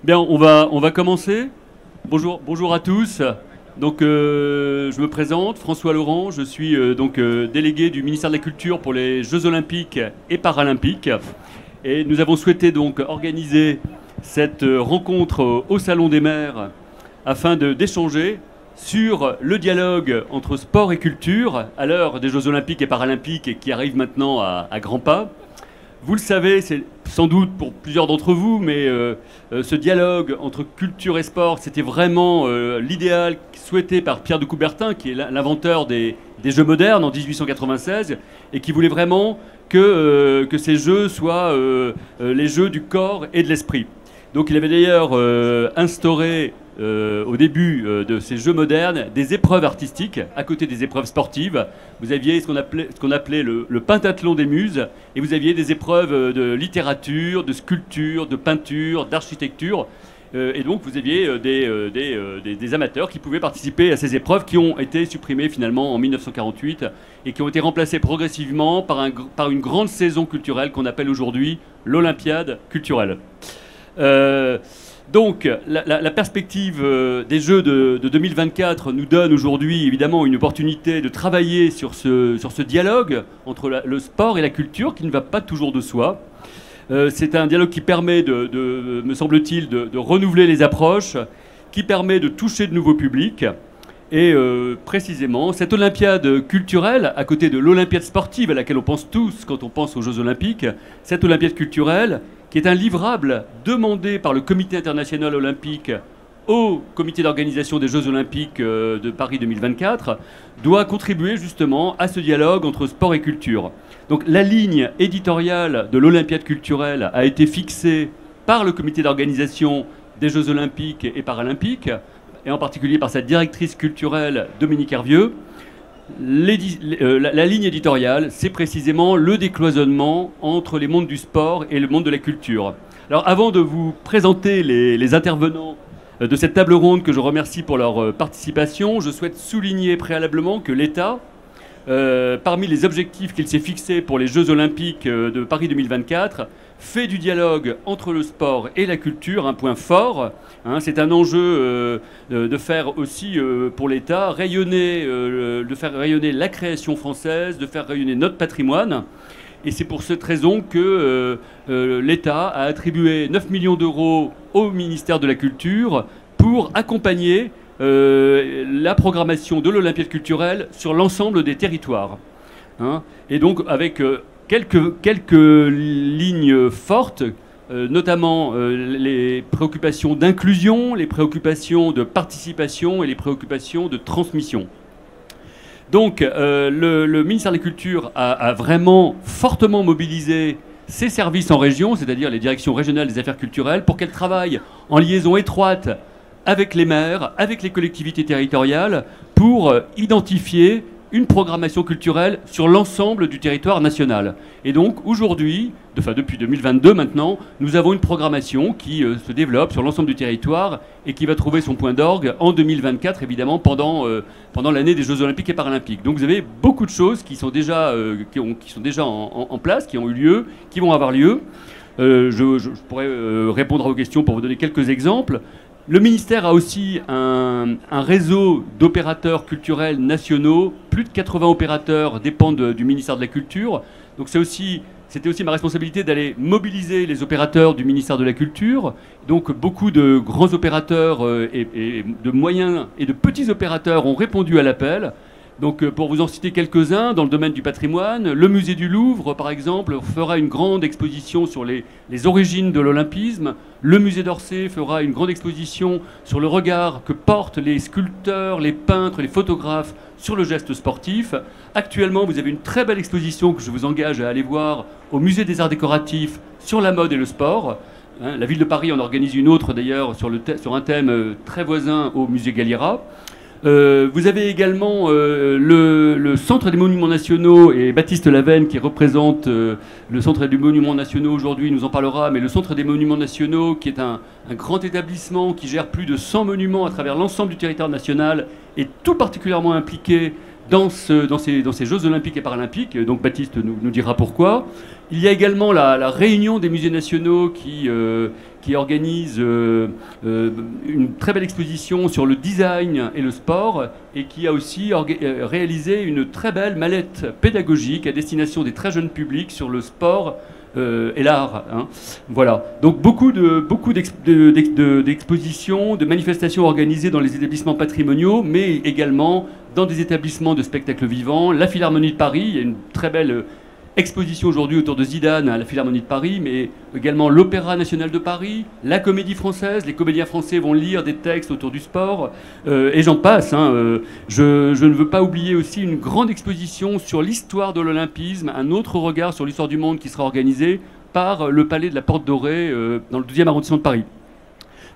Bien, on va commencer. Bonjour à tous. Donc, je me présente, François Laurent. Je suis délégué du ministère de la Culture pour les Jeux Olympiques et Paralympiques. Et nous avons souhaité donc organiser cette rencontre au Salon des maires afin d'échanger sur le dialogue entre sport et culture à l'heure des Jeux Olympiques et Paralympiques qui arrivent maintenant à grands pas. Vous le savez, c'est sans doute pour plusieurs d'entre vous, mais ce dialogue entre culture et sport, c'était vraiment l'idéal souhaité par Pierre de Coubertin, qui est l'inventeur des Jeux modernes en 1896, et qui voulait vraiment que ces jeux soient les jeux du corps et de l'esprit. Donc il avait d'ailleurs instauré au début de ces Jeux modernes des épreuves artistiques à côté des épreuves sportives. Vous aviez ce qu'on appelait le pentathlon des muses, et vous aviez des épreuves de littérature, de sculpture, de peinture, d'architecture. Et donc vous aviez des amateurs qui pouvaient participer à ces épreuves qui ont été supprimées finalement en 1948 et qui ont été remplacées progressivement par une grande saison culturelle qu'on appelle aujourd'hui l'Olympiade culturelle. Donc, la perspective des Jeux de 2024 nous donne aujourd'hui évidemment une opportunité de travailler sur ce dialogue entre le sport et la culture qui ne va pas toujours de soi. C'est un dialogue qui permet, me semble-t-il, de renouveler les approches, qui permet de toucher de nouveaux publics. Et précisément, cette Olympiade culturelle, à côté de l'Olympiade sportive à laquelle on pense tous quand on pense aux Jeux Olympiques, cette Olympiade culturelle, qui est un livrable demandé par le Comité international olympique au Comité d'organisation des Jeux olympiques de Paris 2024, doit contribuer justement à ce dialogue entre sport et culture. Donc la ligne éditoriale de l'Olympiade culturelle a été fixée par le Comité d'organisation des Jeux olympiques et paralympiques, et en particulier par sa directrice culturelle Dominique Hervieux. La ligne éditoriale, c'est précisément le décloisonnement entre les mondes du sport et le monde de la culture. Alors avant de vous présenter les intervenants de cette table ronde que je remercie pour leur participation, je souhaite souligner préalablement que l'État, parmi les objectifs qu'il s'est fixés pour les Jeux Olympiques de Paris 2024, fait du dialogue entre le sport et la culture un point fort. C'est un enjeu de faire aussi pour l'État rayonner, de faire rayonner la création française, de faire rayonner notre patrimoine. Et c'est pour cette raison que l'État a attribué 9 millions d'euros au ministère de la Culture pour accompagner la programmation de l'Olympiade culturelle sur l'ensemble des territoires. Et donc avec quelques lignes fortes, notamment les préoccupations d'inclusion, les préoccupations de participation et les préoccupations de transmission. Donc le ministère de la Culture a vraiment fortement mobilisé ses services en région, c'est-à-dire les directions régionales des affaires culturelles, pour qu'elles travaillent en liaison étroite avec les maires, avec les collectivités territoriales, pour identifier une programmation culturelle sur l'ensemble du territoire national. Et donc aujourd'hui, depuis 2022 maintenant, nous avons une programmation qui se développe sur l'ensemble du territoire et qui va trouver son point d'orgue en 2024, évidemment, pendant l'année des Jeux Olympiques et Paralympiques. Donc vous avez beaucoup de choses qui sont déjà en place, qui ont eu lieu, qui vont avoir lieu. Je pourrais répondre à vos questions pour vous donner quelques exemples. Le ministère a aussi un réseau d'opérateurs culturels nationaux. Plus de 80 opérateurs dépendent du ministère de la Culture. Donc c'était aussi ma responsabilité d'aller mobiliser les opérateurs du ministère de la Culture. Donc beaucoup de grands opérateurs et de moyens et de petits opérateurs ont répondu à l'appel. Donc pour vous en citer quelques-uns, dans le domaine du patrimoine, le musée du Louvre, par exemple, fera une grande exposition sur les origines de l'olympisme. Le musée d'Orsay fera une grande exposition sur le regard que portent les sculpteurs, les peintres, les photographes sur le geste sportif. Actuellement, vous avez une très belle exposition que je vous engage à aller voir au musée des arts décoratifs sur la mode et le sport. La ville de Paris en organise une autre d'ailleurs sur un thème très voisin au musée Galliera. Vous avez également le Centre des Monuments Nationaux et Baptiste Lavenne qui représente le Centre des Monuments Nationaux aujourd'hui, nous en parlera, mais le Centre des Monuments Nationaux qui est un grand établissement qui gère plus de 100 monuments à travers l'ensemble du territoire national est tout particulièrement impliqué dans ces Jeux Olympiques et Paralympiques. Donc Baptiste nous dira pourquoi. Il y a également la réunion des musées nationaux qui organise une très belle exposition sur le design et le sport et qui a aussi réalisé une très belle mallette pédagogique à destination des très jeunes publics sur le sport et l'art. Hein. Voilà. Donc beaucoup d'expositions, de manifestations organisées dans les établissements patrimoniaux, mais également dans des établissements de spectacles vivants. La Philharmonie de Paris, il y a une très belle exposition aujourd'hui autour de Zidane à la Philharmonie de Paris, mais également l'Opéra National de Paris, la Comédie Française. Les comédiens français vont lire des textes autour du sport, et j'en passe. Hein. Je ne veux pas oublier aussi une grande exposition sur l'histoire de l'olympisme, un autre regard sur l'histoire du monde qui sera organisé par le Palais de la Porte Dorée dans le 12e arrondissement de Paris.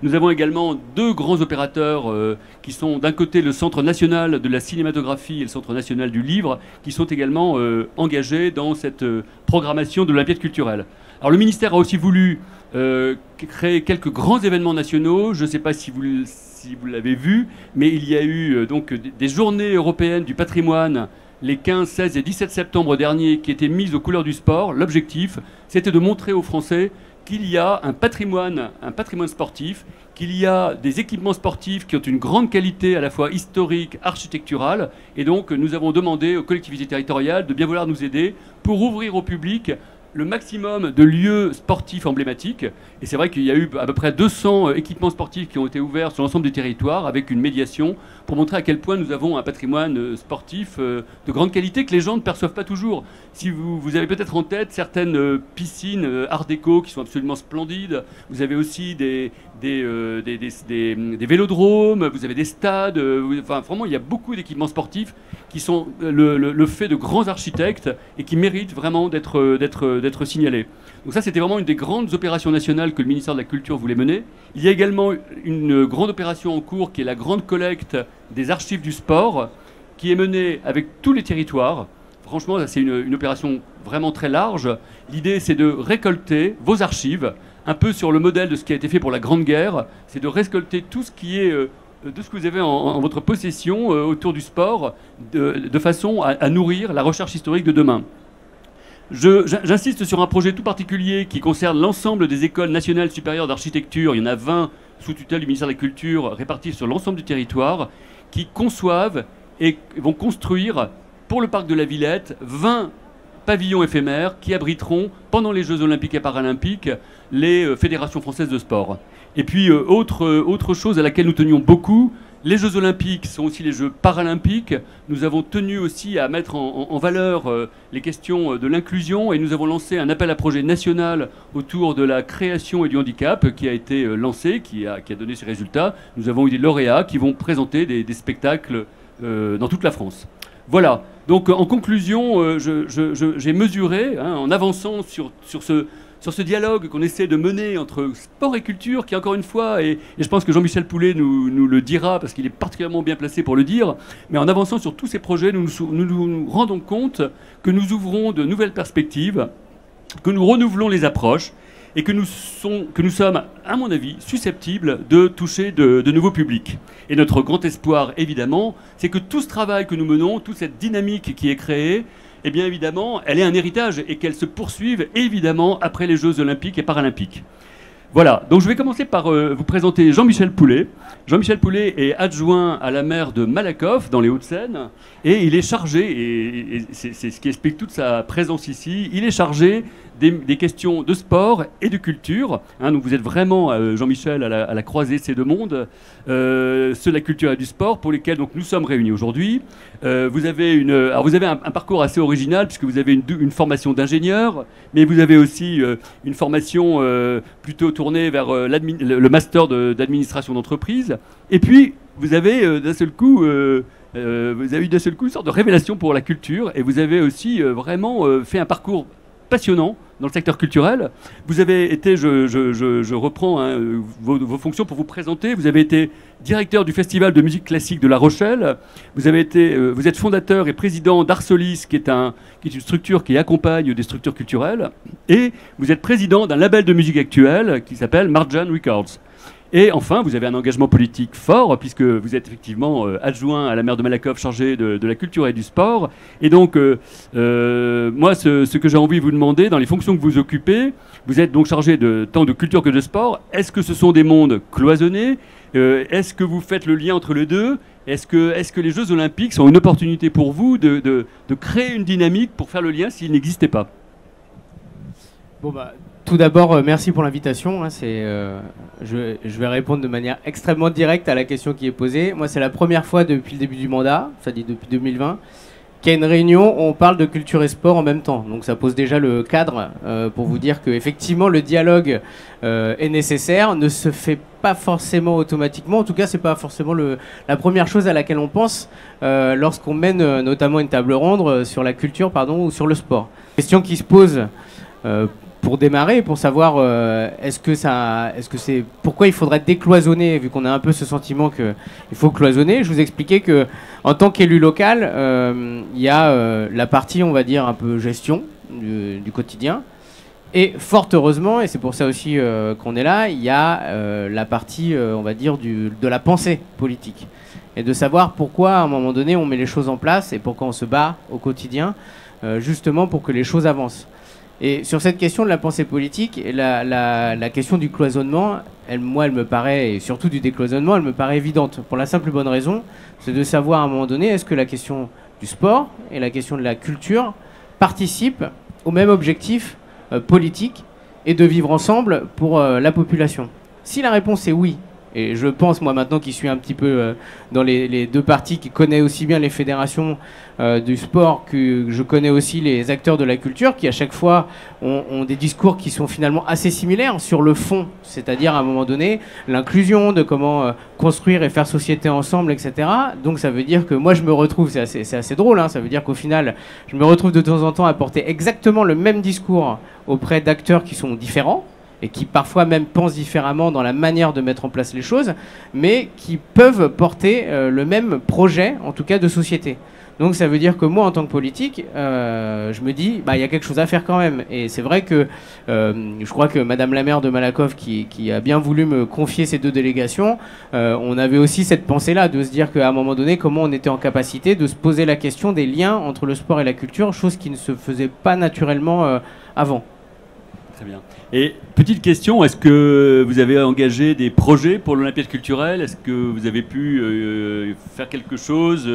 Nous avons également deux grands opérateurs qui sont d'un côté le Centre national de la cinématographie et le Centre national du livre, qui sont également engagés dans cette programmation de l'Olympiade culturelle. Alors le ministère a aussi voulu créer quelques grands événements nationaux. Je ne sais pas si vous l'avez vu, mais il y a eu donc des journées européennes du patrimoine les 15, 16 et 17 septembre dernier qui étaient mises aux couleurs du sport. L'objectif, c'était de montrer aux Français qu'il y a un patrimoine sportif, qu'il y a des équipements sportifs qui ont une grande qualité à la fois historique, architecturale. Et donc, nous avons demandé aux collectivités territoriales de bien vouloir nous aider pour ouvrir au public le maximum de lieux sportifs emblématiques. Et c'est vrai qu'il y a eu à peu près 200 équipements sportifs qui ont été ouverts sur l'ensemble du territoire avec une médiation pour montrer à quel point nous avons un patrimoine sportif de grande qualité que les gens ne perçoivent pas toujours. Si vous avez peut-être en tête certaines piscines art déco qui sont absolument splendides. Vous avez aussi des vélodromes, vous avez des stades. Enfin, vraiment, il y a beaucoup d'équipements sportifs qui sont le fait de grands architectes et qui méritent vraiment d'être signalés. Donc ça, c'était vraiment une des grandes opérations nationales que le ministère de la Culture voulait mener. Il y a également une grande opération en cours qui est la grande collecte des archives du sport, qui est menée avec tous les territoires. Franchement, c'est une opération vraiment très large. L'idée, c'est de récolter vos archives, un peu sur le modèle de ce qui a été fait pour la Grande Guerre. C'est de récolter tout ce qui est de ce que vous avez en votre possession autour du sport, de façon à nourrir la recherche historique de demain. J'insiste sur un projet tout particulier qui concerne l'ensemble des écoles nationales supérieures d'architecture. Il y en a 20 sous tutelle du ministère de la Culture, réparties sur l'ensemble du territoire, qui conçoivent et vont construire pour le parc de la Villette 20 pavillons éphémères qui abriteront pendant les Jeux Olympiques et Paralympiques les fédérations françaises de sport. Et puis autre chose à laquelle nous tenions beaucoup, les Jeux Olympiques sont aussi les Jeux Paralympiques. Nous avons tenu aussi à mettre en valeur les questions de l'inclusion et nous avons lancé un appel à projet national autour de la création et du handicap qui a été lancé, qui a donné ses résultats. Nous avons eu des lauréats qui vont présenter des spectacles dans toute la France. Voilà. Donc en conclusion, j'ai mesuré, hein, en avançant sur ce dialogue qu'on essaie de mener entre sport et culture, qui encore une fois, et je pense que Jean-Michel Poulet nous le dira, parce qu'il est particulièrement bien placé pour le dire, mais en avançant sur tous ces projets, nous nous rendons compte que nous ouvrons de nouvelles perspectives, que nous renouvelons les approches, et que nous sommes, à mon avis, susceptibles de toucher de nouveaux publics. Et notre grand espoir, évidemment, c'est que tout ce travail que nous menons, toute cette dynamique qui est créée, eh bien évidemment, elle est un héritage et qu'elle se poursuive évidemment après les Jeux Olympiques et Paralympiques. Voilà, donc je vais commencer par vous présenter Jean-Michel Poulet. Jean-Michel Poulet est adjoint à la maire de Malakoff, dans les Hauts-de-Seine, et il est chargé, et c'est ce qui explique toute sa présence ici, il est chargé des questions de sport et de culture. Hein, donc vous êtes vraiment, Jean-Michel, à la croisée de ces deux mondes, ceux de la culture et du sport, pour lesquels donc, nous sommes réunis aujourd'hui. Vous avez un parcours assez original, puisque vous avez une formation d'ingénieur, mais vous avez aussi une formation plutôt tournée vers le master d'administration d'entreprise. Et puis, vous avez d'un seul coup... vous avez eu d'un seul coup une sorte de révélation pour la culture, et vous avez aussi vraiment fait un parcours passionnant dans le secteur culturel. Vous avez été, je reprends hein, vos fonctions pour vous présenter, vous avez été directeur du Festival de musique classique de La Rochelle, vous êtes fondateur et président d'Arsolis, qui est une structure qui accompagne des structures culturelles, et vous êtes président d'un label de musique actuelle qui s'appelle Marjan Records. Et enfin, vous avez un engagement politique fort, puisque vous êtes effectivement adjoint à la maire de Malakoff, chargé de la culture et du sport. Et donc, moi, ce que j'ai envie de vous demander, dans les fonctions que vous occupez, vous êtes donc chargé tant de culture que de sport. Est-ce que ce sont des mondes cloisonnés? Est-ce que vous faites le lien entre les deux? Est-ce que les Jeux Olympiques sont une opportunité pour vous de créer une dynamique pour faire le lien s'il n'existait pas? Bon bah, tout d'abord, merci pour l'invitation. Hein, je vais répondre de manière extrêmement directe à la question qui est posée. Moi, c'est la première fois depuis le début du mandat, c'est-à-dire depuis 2020, qu'il y a une réunion où on parle de culture et sport en même temps. Donc ça pose déjà le cadre pour vous dire qu'effectivement, le dialogue est nécessaire, ne se fait pas forcément automatiquement. En tout cas, c'est pas forcément la première chose à laquelle on pense lorsqu'on mène notamment une table ronde sur la culture, ou sur le sport. Question qui se pose pour démarrer, pour savoir pourquoi il faudrait décloisonner, vu qu'on a un peu ce sentiment qu'il faut cloisonner. Je vous expliquais que en tant qu'élu local, il y a la partie, on va dire, un peu gestion du quotidien. Et fort heureusement, et c'est pour ça aussi qu'on est là, il y a la partie, on va dire, de la pensée politique. Et de savoir pourquoi, à un moment donné, on met les choses en place et pourquoi on se bat au quotidien, justement pour que les choses avancent. Et sur cette question de la pensée politique, la question du cloisonnement, elle me paraît, et surtout du décloisonnement, elle me paraît évidente. Pour la simple et bonne raison, c'est de savoir à un moment donné, est-ce que la question du sport et la question de la culture participent au même objectif politique et de vivre ensemble pour la population. Si la réponse est oui, et je pense, moi maintenant qui suis un petit peu dans les deux parties, qui connaît aussi bien les fédérations du sport que je connais aussi les acteurs de la culture, qui à chaque fois ont des discours qui sont finalement assez similaires sur le fond, c'est-à-dire à un moment donné l'inclusion, de comment construire et faire société ensemble, etc. Donc ça veut dire que moi je me retrouve, c'est assez drôle, hein, ça veut dire qu'au final je me retrouve de temps en temps à porter exactement le même discours auprès d'acteurs qui sont différents, et qui parfois même pensent différemment dans la manière de mettre en place les choses, mais qui peuvent porter le même projet, en tout cas de société. Donc ça veut dire que moi, en tant que politique, je me dis, il y a quelque chose à faire quand même. Et c'est vrai que je crois que Madame la maire de Malakoff, qui a bien voulu me confier ces deux délégations, on avait aussi cette pensée-là, de se dire qu'à un moment donné, comment on était en capacité de se poser la question des liens entre le sport et la culture, chose qui ne se faisait pas naturellement avant. Très bien. Et petite question, est-ce que vous avez engagé des projets pour l'Olympiade culturelle? Est-ce que vous avez pu faire quelque chose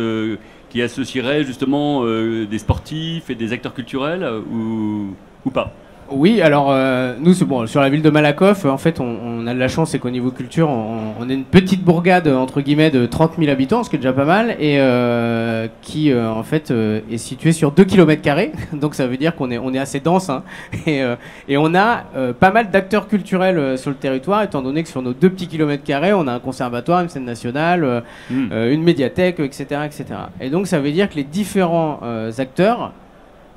qui associerait justement des sportifs et des acteurs culturels ou pas? Oui, alors nous, sur la ville de Malakoff, en fait, on a de la chance, c'est qu'au niveau culture, on est une petite bourgade, entre guillemets, de 30 000 habitants, ce qui est déjà pas mal, et qui, en fait, est située sur 2 km². Donc ça veut dire qu'on est assez dense, hein, et on a pas mal d'acteurs culturels sur le territoire, étant donné que sur nos 2 petits km², on a un conservatoire, une scène nationale, une médiathèque, etc., etc. Et donc ça veut dire que les différents acteurs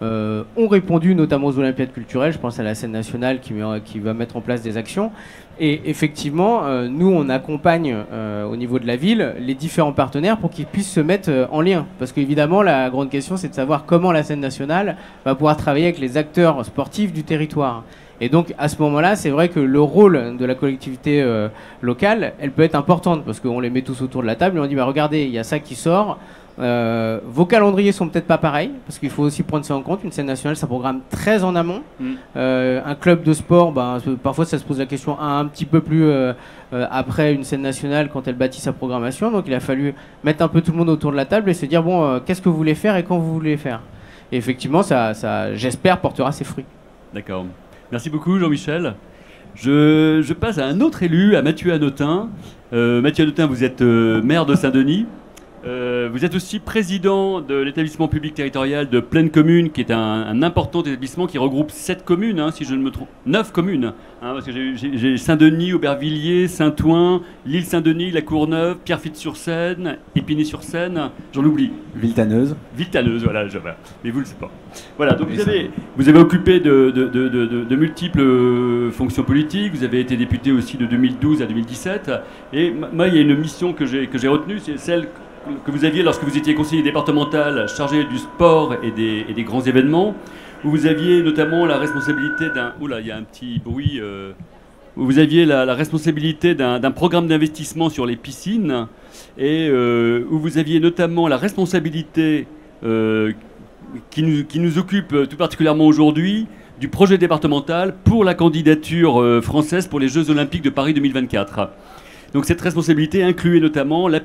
ont répondu notamment aux Olympiades culturelles. Je pense à la scène nationale qui va mettre en place des actions. Et effectivement, nous, on accompagne au niveau de la ville les différents partenaires pour qu'ils puissent se mettre en lien. Parce qu'évidemment, la grande question, c'est de savoir comment la scène nationale va pouvoir travailler avec les acteurs sportifs du territoire. Et donc, à ce moment-là, c'est vrai que le rôle de la collectivité locale, elle peut être importante, parce qu'on les met tous autour de la table et on dit, regardez, il y a ça qui sort. Vos calendriers sont peut-être pas pareils, parce qu'il faut aussi prendre ça en compte. Une scène nationale, ça programme très en amont. Un club de sport, parfois ça se pose la question un petit peu plus après une scène nationale, quand elle bâtit sa programmation. Donc il a fallu mettre un peu tout le monde autour de la table et se dire, qu'est-ce que vous voulez faire et quand vous voulez faire. Et effectivement, ça j'espère, portera ses fruits. D'accord. Merci beaucoup, Jean-Michel. Je passe à un autre élu, à Mathieu Hanotin. Mathieu Hanotin, vous êtes maire de Saint-Denis. Vous êtes aussi président de l'établissement public territorial de Plaine Commune, qui est un important établissement qui regroupe 7 communes, si je ne me trompe, 9 communes, parce que j'ai Saint-Denis, Aubervilliers, Saint-Ouen, l'île Saint-Denis, La Courneuve, Pierrefitte-sur-Seine, Épinay-sur-Seine, j'en oublie. Villetaneuse. Villetaneuse, voilà, mais vous ne le savez pas. Voilà, donc vous avez occupé de multiples fonctions politiques, vous avez été député aussi de 2012 à 2017, et moi, il y a une mission que j'ai retenue, c'est celle que vous aviez lorsque vous étiez conseiller départemental chargé du sport et des grands événements, où vous aviez notamment la responsabilité d'un... Oula, il y a un petit bruit vous aviez la responsabilité d'un programme d'investissement sur les piscines et où vous aviez notamment la responsabilité qui nous occupe tout particulièrement aujourd'hui du projet départemental pour la candidature française pour les Jeux Olympiques de Paris 2024. Donc cette responsabilité incluait notamment la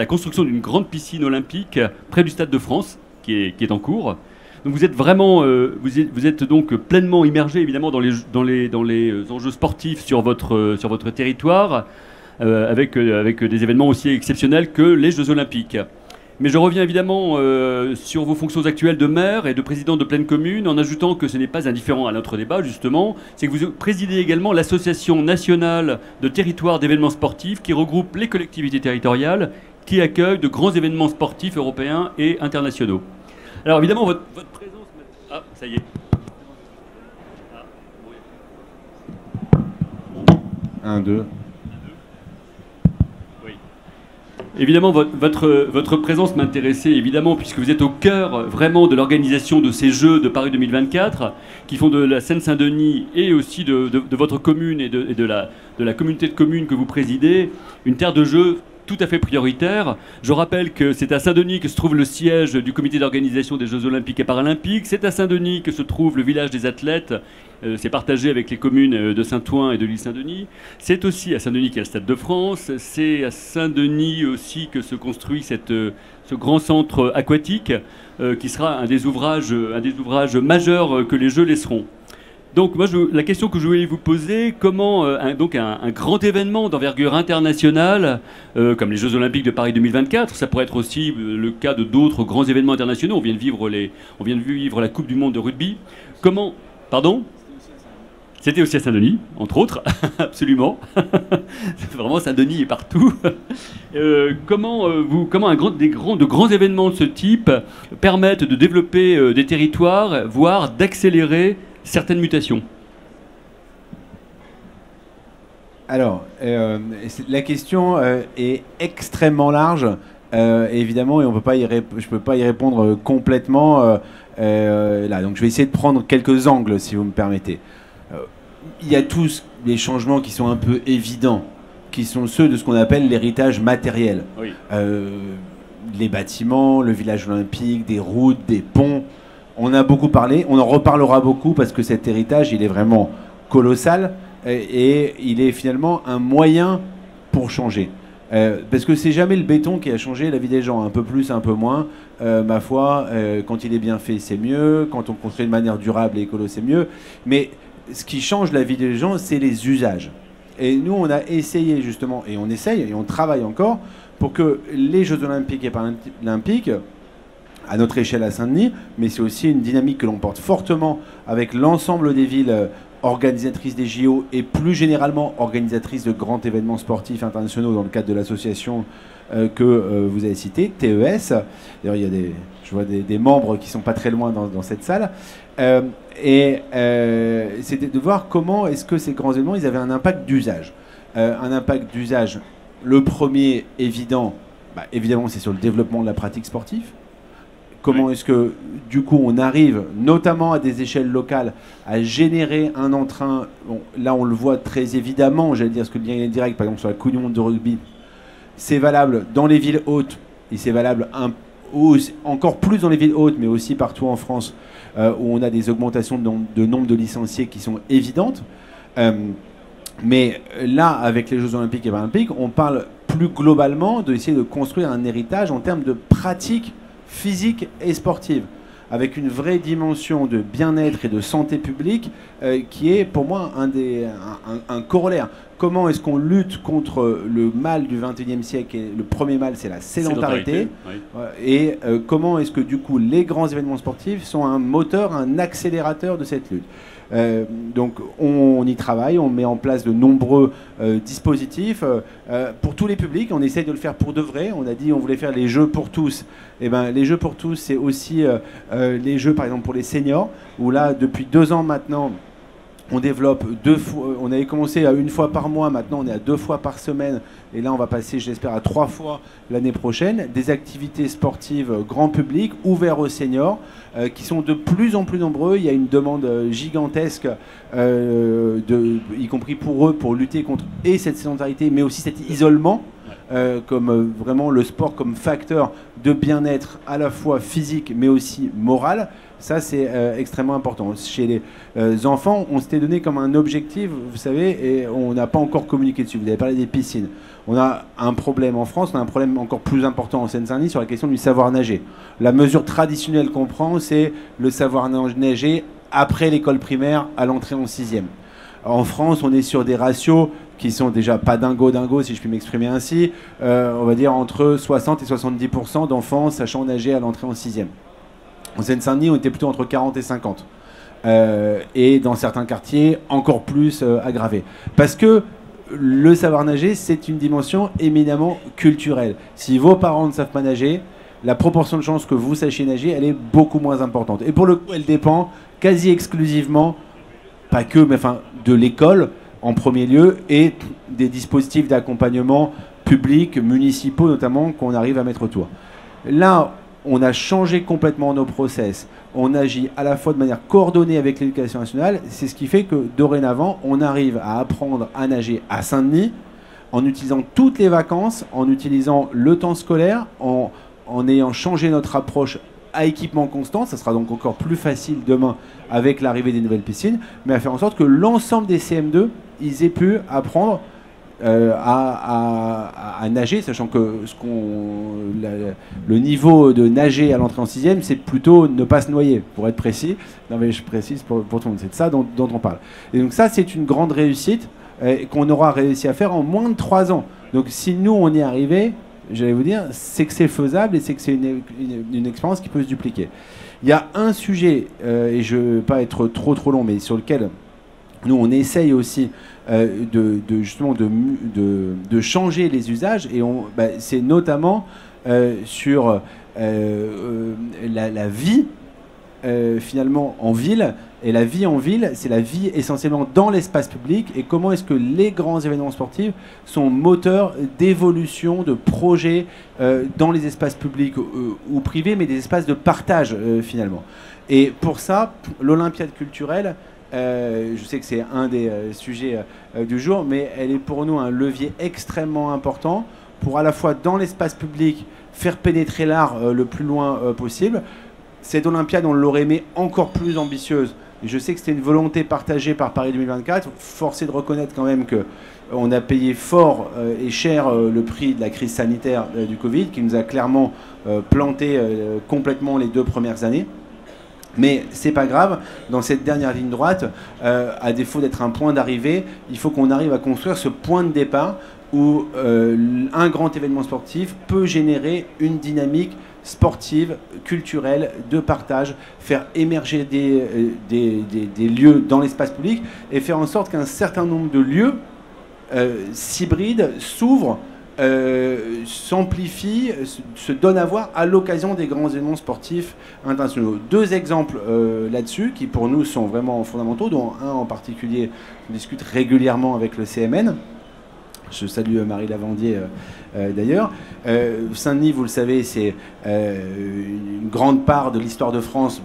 construction d'une grande piscine olympique près du Stade de France, qui est en cours. Donc vous êtes vraiment, vous êtes donc pleinement immergé évidemment dans les enjeux sportifs sur votre territoire, avec des événements aussi exceptionnels que les Jeux Olympiques. Mais je reviens évidemment sur vos fonctions actuelles de maire et de président de pleine commune, en ajoutant que ce n'est pas indifférent à notre débat, justement, c'est que vous présidez également l'Association nationale de territoires d'événements sportifs qui regroupe les collectivités territoriales qui accueillent de grands événements sportifs européens et internationaux. Alors évidemment, votre présence... Ah, ça y est. Un, deux. Évidemment, votre présence m'intéressait, évidemment, puisque vous êtes au cœur vraiment de l'organisation de ces Jeux de Paris 2024, qui font de la Seine-Saint-Denis et aussi de votre commune et de la communauté de communes que vous présidez, une terre de jeux tout à fait prioritaire. Je rappelle que c'est à Saint-Denis que se trouve le siège du comité d'organisation des Jeux Olympiques et Paralympiques. C'est à Saint-Denis que se trouve le village des athlètes. C'est partagé avec les communes de Saint-Ouen et de l'île Saint-Denis. C'est aussi à Saint-Denis qu'il y a le Stade de France. C'est à Saint-Denis aussi que se construit ce grand centre aquatique qui sera un des ouvrages majeurs que les Jeux laisseront. Donc moi, la question que je voulais vous poser, comment un grand événement d'envergure internationale, comme les Jeux Olympiques de Paris 2024, ça pourrait être aussi le cas de d'autres grands événements internationaux, on vient de vivre la Coupe du Monde de rugby, comment... Pardon ? C'était aussi à Saint-Denis, entre autres, absolument. Vraiment, Saint-Denis est partout. Comment de grands événements de ce type permettent de développer des territoires, voire d'accélérer certaines mutations? Alors, la question est extrêmement large, évidemment, et je ne peux pas y répondre complètement là. Donc, je vais essayer de prendre quelques angles, si vous me permettez. Il y a tous les changements qui sont un peu évidents, qui sont ceux de ce qu'on appelle l'héritage matériel. Oui. Les bâtiments, le village olympique, des routes, des ponts. On a beaucoup parlé, on en reparlera beaucoup parce que cet héritage, il est vraiment colossal et il est finalement un moyen pour changer. Parce que c'est jamais le béton qui a changé la vie des gens, un peu plus, un peu moins. Ma foi, quand il est bien fait, c'est mieux. Quand on construit de manière durable et écolo, c'est mieux. Mais ce qui change la vie des gens, c'est les usages. Et nous, on a essayé justement, et on essaye, et on travaille encore, pour que les Jeux Olympiques et Paralympiques, à notre échelle à Saint-Denis, mais c'est aussi une dynamique que l'on porte fortement avec l'ensemble des villes organisatrices des JO et plus généralement organisatrices de grands événements sportifs internationaux dans le cadre de l'association que vous avez citée, TES. D'ailleurs, je vois des membres qui ne sont pas très loin dans cette salle. C'était de voir comment est-ce que ces grands événements, ils avaient un impact d'usage. Un impact d'usage, le premier évident, évidemment, c'est sur le développement de la pratique sportive. Comment est-ce que, du coup, on arrive, notamment à des échelles locales, à générer un entrain. Bon, là, on le voit très évidemment, j'allais dire, parce que le lien est direct, par exemple, sur la Coupe du Monde de rugby, c'est valable dans les villes hautes, et c'est valable encore plus dans les villes hautes, mais aussi partout en France, où on a des augmentations de nombre de licenciés qui sont évidentes. Mais là, avec les Jeux Olympiques et Paralympiques, on parle plus globalement d'essayer de construire un héritage en termes de pratique physique et sportive, avec une vraie dimension de bien-être et de santé publique qui est pour moi un corollaire. Comment est-ce qu'on lutte contre le mal du XXIe siècle? Et le premier mal, c'est la sédentarité. Oui. Et comment est-ce que du coup les grands événements sportifs sont un moteur, un accélérateur de cette lutte? Donc on y travaille, on met en place de nombreux dispositifs pour tous les publics. On essaye de le faire pour de vrai. On a dit on voulait faire les jeux pour tous. Et ben les jeux pour tous, c'est aussi les jeux par exemple pour les seniors, où là depuis 2 ans maintenant, On développe 2 fois, on avait commencé à 1 fois par mois, maintenant on est à 2 fois par semaine, et là on va passer, j'espère, à 3 fois l'année prochaine. Des activités sportives grand public, ouvertes aux seniors, qui sont de plus en plus nombreux. Il y a une demande gigantesque, y compris pour eux, pour lutter contre et cette sédentarité, mais aussi cet isolement, comme vraiment le sport comme facteur de bien-être à la fois physique, mais aussi moral. Ça, c'est extrêmement important. Chez les enfants, on s'était donné comme un objectif, vous savez, et on n'a pas encore communiqué dessus. Vous avez parlé des piscines. On a un problème en France, on a un problème encore plus important en Seine-Saint-Denis sur la question du savoir nager. La mesure traditionnelle qu'on prend, c'est le savoir nager après l'école primaire à l'entrée en 6e. En France, on est sur des ratios qui sont déjà pas dingo, si je puis m'exprimer ainsi. On va dire entre 60 et 70% d'enfants sachant nager à l'entrée en 6e. En Seine-Saint-Denis, on était plutôt entre 40 et 50. Et dans certains quartiers, encore plus aggravé. Parce que le savoir nager, c'est une dimension éminemment culturelle. Si vos parents ne savent pas nager, la proportion de chances que vous sachiez nager, elle est beaucoup moins importante. Et pour le coup, elle dépend quasi exclusivement, pas que, mais enfin, de l'école en premier lieu, et des dispositifs d'accompagnement publics, municipaux notamment, qu'on arrive à mettre autour. Là, on a changé complètement nos process. On agit à la fois de manière coordonnée avec l'éducation nationale. C'est ce qui fait que dorénavant, on arrive à apprendre à nager à Saint-Denis en utilisant toutes les vacances, en utilisant le temps scolaire, en ayant changé notre approche à équipement constant. Ça sera donc encore plus facile demain avec l'arrivée des nouvelles piscines, mais à faire en sorte que l'ensemble des CM2, ils aient pu apprendre à nager, sachant que le niveau de nager à l'entrée en 6e, c'est plutôt ne pas se noyer, pour être précis. Non mais je précise pour tout le monde, c'est de ça dont on parle. Et donc ça, c'est une grande réussite qu'on aura réussi à faire en moins de 3 ans. Donc si nous, on y est arrivé, j'allais vous dire, c'est que c'est faisable et c'est que c'est une expérience qui peut se dupliquer. Il y a un sujet, et je ne veux pas être trop long, mais sur lequel nous, on essaye aussi justement de changer les usages, et c'est notamment sur la vie finalement en ville. Et la vie en ville, c'est la vie essentiellement dans l'espace public, et comment est-ce que les grands événements sportifs sont moteurs d'évolution, de projets dans les espaces publics ou privés, mais des espaces de partage finalement. Et pour ça, l'Olympiade culturelle, je sais que c'est un des sujets du jour, mais elle est pour nous un levier extrêmement important pour à la fois dans l'espace public faire pénétrer l'art le plus loin possible. Cette Olympiade, on l'aurait aimée encore plus ambitieuse. Et je sais que c'était une volonté partagée par Paris 2024. Force est de reconnaître quand même qu'on a payé fort et cher le prix de la crise sanitaire du Covid, qui nous a clairement planté complètement les 2 premières années. Mais c'est pas grave, dans cette dernière ligne droite, à défaut d'être un point d'arrivée, il faut qu'on arrive à construire ce point de départ où un grand événement sportif peut générer une dynamique sportive, culturelle, de partage, faire émerger des lieux dans l'espace public et faire en sorte qu'un certain nombre de lieux s'hybrident, s'ouvrent, s'amplifient, se donnent à voir à l'occasion des grands événements sportifs internationaux. 2 exemples là-dessus qui pour nous sont vraiment fondamentaux, dont un en particulier, on discute régulièrement avec le CMN. Je salue Marie Lavandier d'ailleurs. Saint-Denis, vous le savez, c'est une grande part de l'histoire de France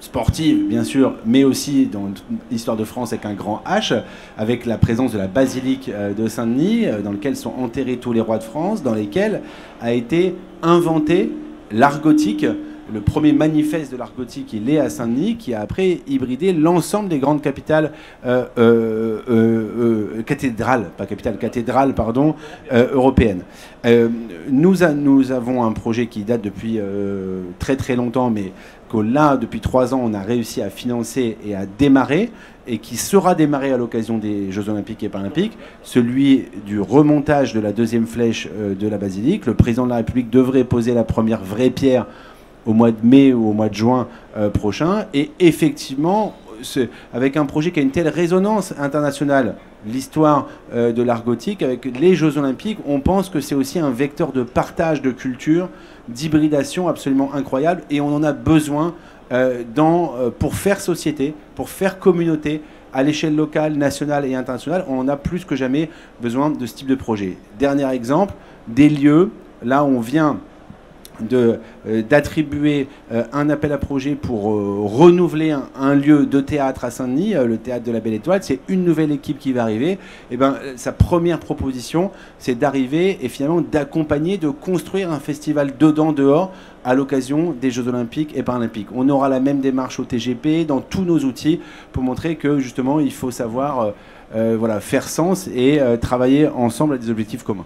sportive, bien sûr, mais aussi dans l'histoire de France avec un grand H, avec la présence de la basilique de Saint-Denis, dans laquelle sont enterrés tous les rois de France, dans lesquels a été inventé l'art gothique. Le premier manifeste de l'art gothique, il est à Saint-Denis, qui a après hybridé l'ensemble des grandes capitales, cathédrales, européennes. Nous avons un projet qui date depuis très très longtemps, mais que là, depuis 3 ans, on a réussi à financer et à démarrer, et qui sera démarré à l'occasion des Jeux Olympiques et Paralympiques, celui du remontage de la 2e flèche de la basilique. Le président de la République devrait poser la première vraie pierre au mois de mai ou au mois de juin prochain. Et effectivement, avec un projet qui a une telle résonance internationale, l'histoire de l'art gothique, avec les Jeux Olympiques, on pense que c'est aussi un vecteur de partage de culture, d'hybridation absolument incroyable, et on en a besoin pour faire société, pour faire communauté, à l'échelle locale, nationale et internationale, on en a plus que jamais besoin de ce type de projet. Dernier exemple, des lieux, là on vient d'attribuer un appel à projet pour renouveler un lieu de théâtre à Saint-Denis, le théâtre de la Belle Étoile. C'est une nouvelle équipe qui va arriver. Et ben, sa première proposition, c'est d'arriver et finalement d'accompagner, de construire un festival dedans-dehors à l'occasion des Jeux Olympiques et Paralympiques. On aura la même démarche au TGP, dans tous nos outils, pour montrer que justement il faut savoir voilà, faire sens et travailler ensemble à des objectifs communs.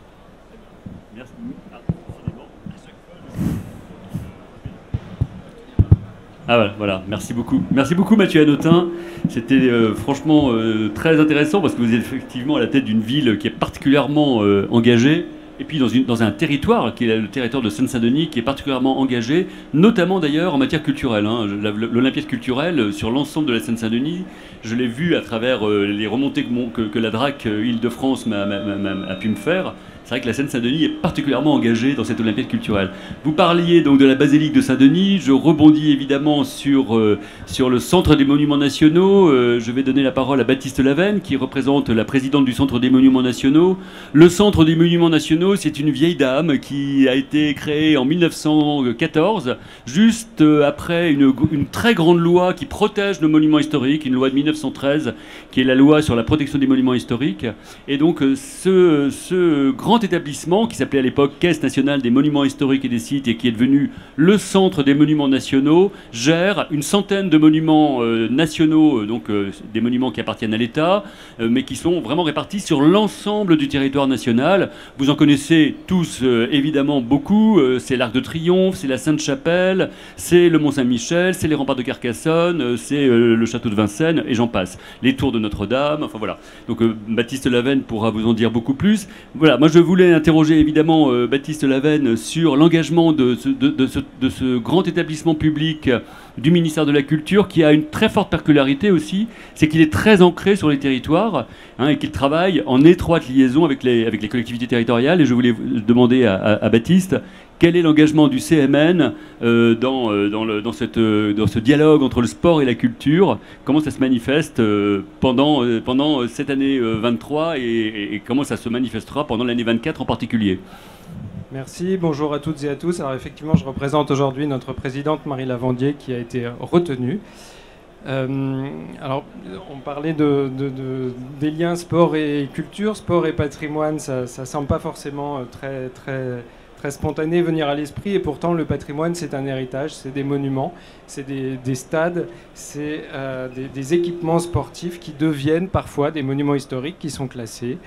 Ah voilà, merci beaucoup. Merci beaucoup Mathieu Hanotin. C'était franchement très intéressant parce que vous êtes effectivement à la tête d'une ville qui est particulièrement engagée et puis dans un territoire qui est le territoire de Seine-Saint-Denis qui est particulièrement engagé, notamment d'ailleurs en matière culturelle. Hein. L'Olympiade culturelle sur l'ensemble de la Seine-Saint-Denis, je l'ai vu à travers les remontées que la DRAC Île-de-France a pu me faire. C'est vrai que la Seine-Saint-Denis est particulièrement engagée dans cette Olympiade culturelle. Vous parliez donc de la basilique de Saint-Denis. Je rebondis évidemment sur le Centre des Monuments Nationaux. Je vais donner la parole à Baptiste Lavenne, qui représente la présidente du Centre des Monuments Nationaux. Le Centre des Monuments Nationaux, c'est une vieille dame qui a été créée en 1914, juste après une très grande loi qui protège nos monuments historiques, une loi de 1913, qui est la loi sur la protection des monuments historiques. Et donc ce grand établissement qui s'appelait à l'époque Caisse nationale des monuments historiques et des sites et qui est devenu le Centre des monuments nationaux gère une centaine de monuments nationaux, donc des monuments qui appartiennent à l'État, mais qui sont vraiment répartis sur l'ensemble du territoire national. Vous en connaissez tous évidemment beaucoup. C'est l'Arc de Triomphe, c'est la Sainte-Chapelle, c'est le Mont-Saint-Michel, c'est les remparts de Carcassonne, c'est le château de Vincennes et j'en passe. Les tours de Notre-Dame, enfin voilà. Donc Baptiste Lavenne pourra vous en dire beaucoup plus. Voilà, moi je voulais interroger évidemment Baptiste Lavenne sur l'engagement de ce grand établissement public du ministère de la Culture qui a une très forte particularité aussi, c'est qu'il est très ancré sur les territoires et qu'il travaille en étroite liaison avec les collectivités territoriales. Et je voulais demander à Baptiste quel est l'engagement du CMN dans ce dialogue entre le sport et la culture. Comment ça se manifeste pendant cette année 23 et comment ça se manifestera pendant l'année 24 en particulier. Merci, bonjour à toutes et à tous. Alors effectivement, je représente aujourd'hui notre présidente Marie Lavandier qui a été retenue. Alors, on parlait des liens sport et culture, sport et patrimoine, ça semble pas forcément très spontané venir à l'esprit, et pourtant le patrimoine c'est un héritage, c'est des monuments, c'est des stades, c'est des équipements sportifs qui deviennent parfois des monuments historiques qui sont classés,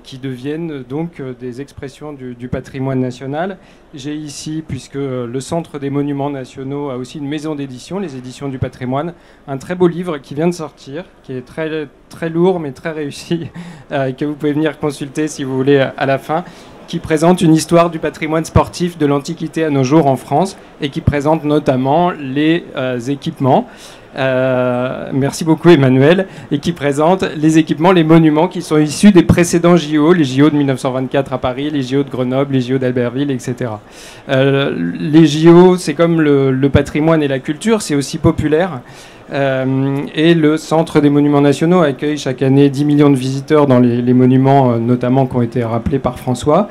qui deviennent donc des expressions du patrimoine national. J'ai ici, puisque le Centre des Monuments Nationaux a aussi une maison d'édition, les éditions du patrimoine, un très beau livre qui vient de sortir, qui est très, très lourd mais très réussi, que vous pouvez venir consulter si vous voulez à la fin, qui présente une histoire du patrimoine sportif de l'Antiquité à nos jours en France et qui présente notamment les équipements. Merci beaucoup Emmanuel. Et qui présente les équipements, les monuments qui sont issus des précédents JO, les JO de 1924 à Paris, les JO de Grenoble, les JO d'Albertville, etc. Les JO, c'est comme le patrimoine et la culture, c'est aussi populaire. Et le Centre des Monuments Nationaux accueille chaque année 10 millions de visiteurs dans les monuments, notamment qui ont été rappelés par François.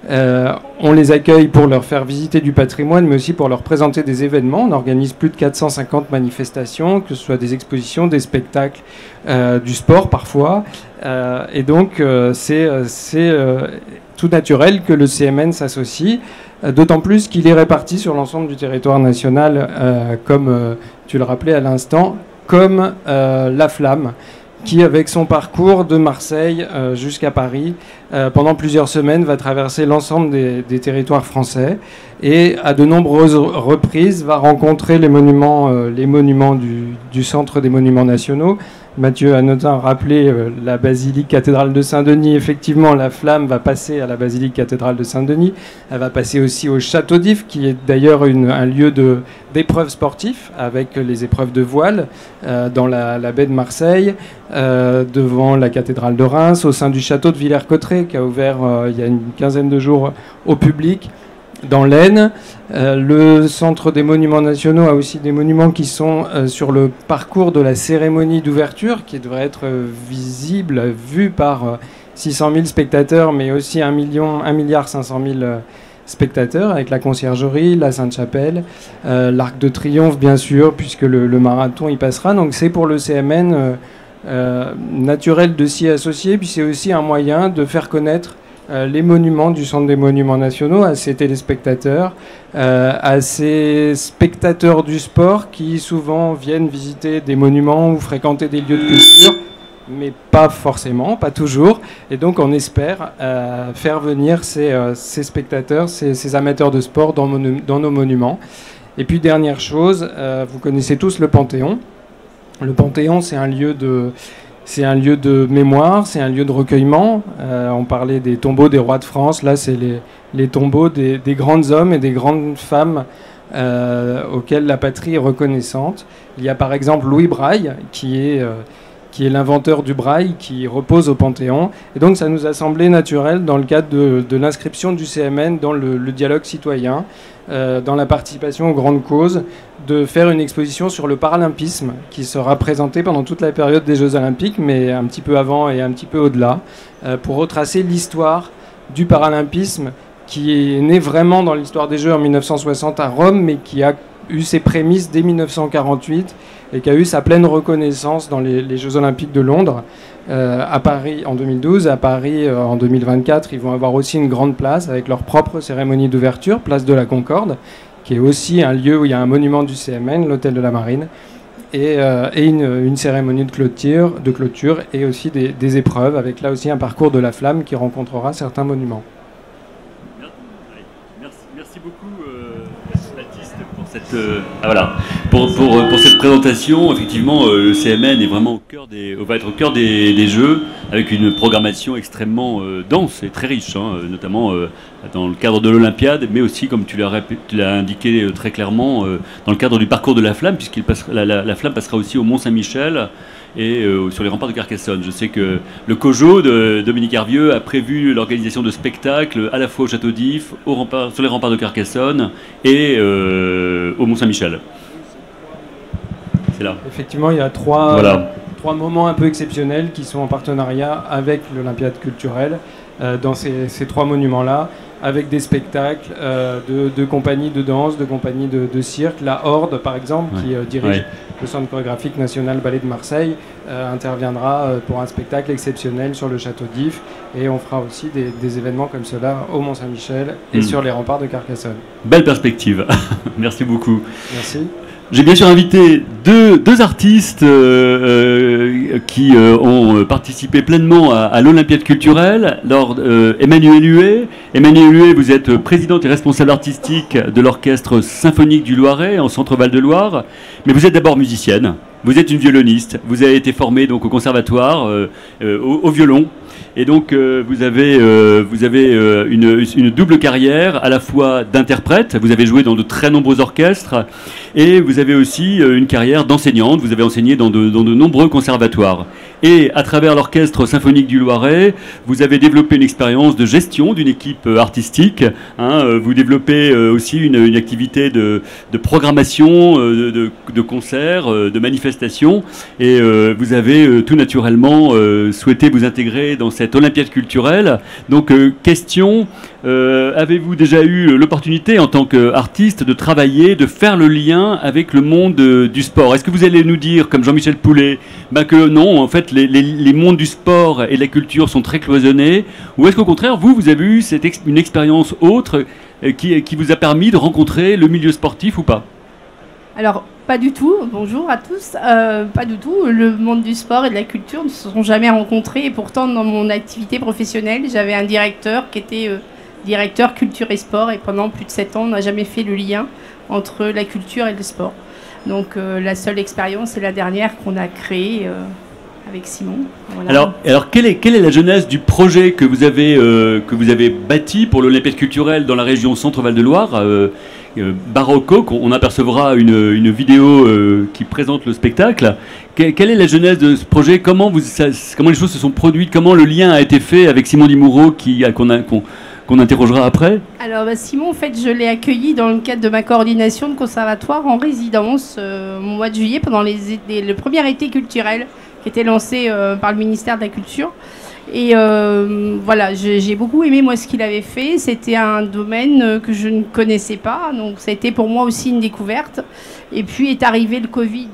On les accueille pour leur faire visiter du patrimoine, mais aussi pour leur présenter des événements. On organise plus de 450 manifestations, que ce soit des expositions, des spectacles, du sport parfois. Et donc, c'est tout naturel que le CMN s'associe, d'autant plus qu'il est réparti sur l'ensemble du territoire national, comme tu le rappelais à l'instant, comme la Flamme, qui, avec son parcours de Marseille jusqu'à Paris, pendant plusieurs semaines, va traverser l'ensemble des territoires français et, à de nombreuses reprises, va rencontrer les monuments du Centre des Monuments Nationaux. Mathieu Hanotin a rappelé la basilique cathédrale de Saint-Denis. Effectivement, la Flamme va passer à la basilique cathédrale de Saint-Denis. Elle va passer aussi au Château d'If, qui est d'ailleurs un lieu d'épreuves sportives, avec les épreuves de voile dans la baie de Marseille, devant la cathédrale de Reims, au sein du château de Villers-Cotterêts, qui a ouvert il y a une quinzaine de jours au public. dans l'Aisne. Le Centre des Monuments Nationaux a aussi des monuments qui sont sur le parcours de la cérémonie d'ouverture, qui devrait être visible, vu par 600 000 spectateurs, mais aussi 1,5 milliard spectateurs, avec la Conciergerie, la Sainte-Chapelle, l'Arc de Triomphe, bien sûr, puisque le marathon y passera. Donc c'est pour le CMN naturel de s'y associer, puis c'est aussi un moyen de faire connaître les monuments du Centre des Monuments Nationaux à ces téléspectateurs, à ces spectateurs du sport qui souvent viennent visiter des monuments ou fréquenter des lieux de culture, mais pas forcément, pas toujours. Et donc on espère faire venir ces spectateurs, ces amateurs de sport dans nos monuments. Et puis dernière chose, vous connaissez tous le Panthéon. Le Panthéon, c'est un lieu de mémoire, c'est un lieu de recueillement. On parlait des tombeaux des rois de France. Là, c'est les tombeaux des grands hommes et des grandes femmes auxquels la patrie est reconnaissante. Il y a par exemple Louis Braille, qui est l'inventeur du braille, qui repose au Panthéon. Et donc ça nous a semblé naturel, dans le cadre de l'inscription du CMN dans le dialogue citoyen, dans la participation aux grandes causes, de faire une exposition sur le paralympisme qui sera présentée pendant toute la période des Jeux Olympiques, mais un petit peu avant et un petit peu au-delà, pour retracer l'histoire du paralympisme qui est né vraiment dans l'histoire des Jeux en 1960 à Rome, mais qui a eu ses prémices dès 1948 et qui a eu sa pleine reconnaissance dans les Jeux Olympiques de Londres, à Paris en 2012, à Paris en 2024. Ils vont avoir aussi une grande place avec leur propre cérémonie d'ouverture, place de la Concorde, qui est aussi un lieu où il y a un monument du CMN, l'hôtel de la Marine, et une cérémonie de clôture et aussi des épreuves, avec là aussi un parcours de la flamme qui rencontrera certains monuments. Merci beaucoup, Baptiste, pour cette présentation. Effectivement, le CMN est vraiment va être au cœur des Jeux, avec une programmation extrêmement dense et très riche, notamment dans le cadre de l'Olympiade, mais aussi, comme tu l'as indiqué très clairement, dans le cadre du parcours de la flamme, puisque la flamme passera aussi au Mont-Saint-Michel et sur les remparts de Carcassonne. Je sais que le COJO de Dominique Hervieux a prévu l'organisation de spectacles à la fois au Château d'If, sur les remparts de Carcassonne et au Mont-Saint-Michel. C'est là. Effectivement, il y a trois moments un peu exceptionnels qui sont en partenariat avec l'Olympiade culturelle dans ces trois monuments-là, avec des spectacles de compagnies de danse, de compagnies de cirque. La Horde, par exemple, qui dirige le Centre chorégraphique national Ballet de Marseille, interviendra pour un spectacle exceptionnel sur le Château d'If. Et on fera aussi des événements comme cela au Mont-Saint-Michel et sur les remparts de Carcassonne. Belle perspective. Merci beaucoup. Merci. J'ai bien sûr invité deux artistes qui ont participé pleinement à l'Olympiade culturelle. Emmanuel Huet. Emmanuel Huet, vous êtes présidente et responsable artistique de l'Orchestre Symphonique du Loiret en Centre-Val de Loire. Mais vous êtes d'abord musicienne. Vous êtes une violoniste. Vous avez été formée donc au conservatoire, au violon. Et donc vous avez une double carrière, à la fois d'interprète. Vous avez joué dans de très nombreux orchestres, et vous avez aussi une carrière d'enseignante. Vous avez enseigné dans de nombreux conservatoires. Et à travers l'Orchestre Symphonique du Loiret, vous avez développé une expérience de gestion d'une équipe artistique. Vous développez aussi une activité de programmation, de concerts, de manifestations. Et vous avez tout naturellement souhaité vous intégrer dans cette Olympiade culturelle. Donc, question, avez-vous déjà eu l'opportunité en tant qu'artiste de travailler, de faire le lien avec le monde du sport? Est-ce que vous allez nous dire, comme Jean-Michel Poulet, que non, en fait, les mondes du sport et de la culture sont très cloisonnés? Ou est-ce qu'au contraire, vous avez eu une expérience autre qui vous a permis de rencontrer le milieu sportif ou pas? Alors, pas du tout. Bonjour à tous. Pas du tout. Le monde du sport et de la culture ne se sont jamais rencontrés. Et pourtant, dans mon activité professionnelle, j'avais un directeur qui était directeur culture et sport. Et pendant plus de 7 ans, on n'a jamais fait le lien entre la culture et le sport. Donc, la seule expérience, c'est la dernière qu'on a créée avec Simon. Voilà. Alors quelle est la genèse du projet que vous avez bâti pour l'Olympiade culturelle dans la région Centre-Val de Loire, Barocco? On apercevra une vidéo qui présente le spectacle. Quelle est la genèse de ce projet? Comment les choses se sont produites? Comment le lien a été fait avec Simon Dimoureau qu'on interrogera après. Alors Simon, en fait, je l'ai accueilli dans le cadre de ma coordination de conservatoire en résidence au mois de juillet pendant le premier été culturel qui était lancé par le ministère de la Culture. Et voilà, j'ai beaucoup aimé moi ce qu'il avait fait. C'était un domaine que je ne connaissais pas, donc ça a été pour moi aussi une découverte. Et puis est arrivé le Covid,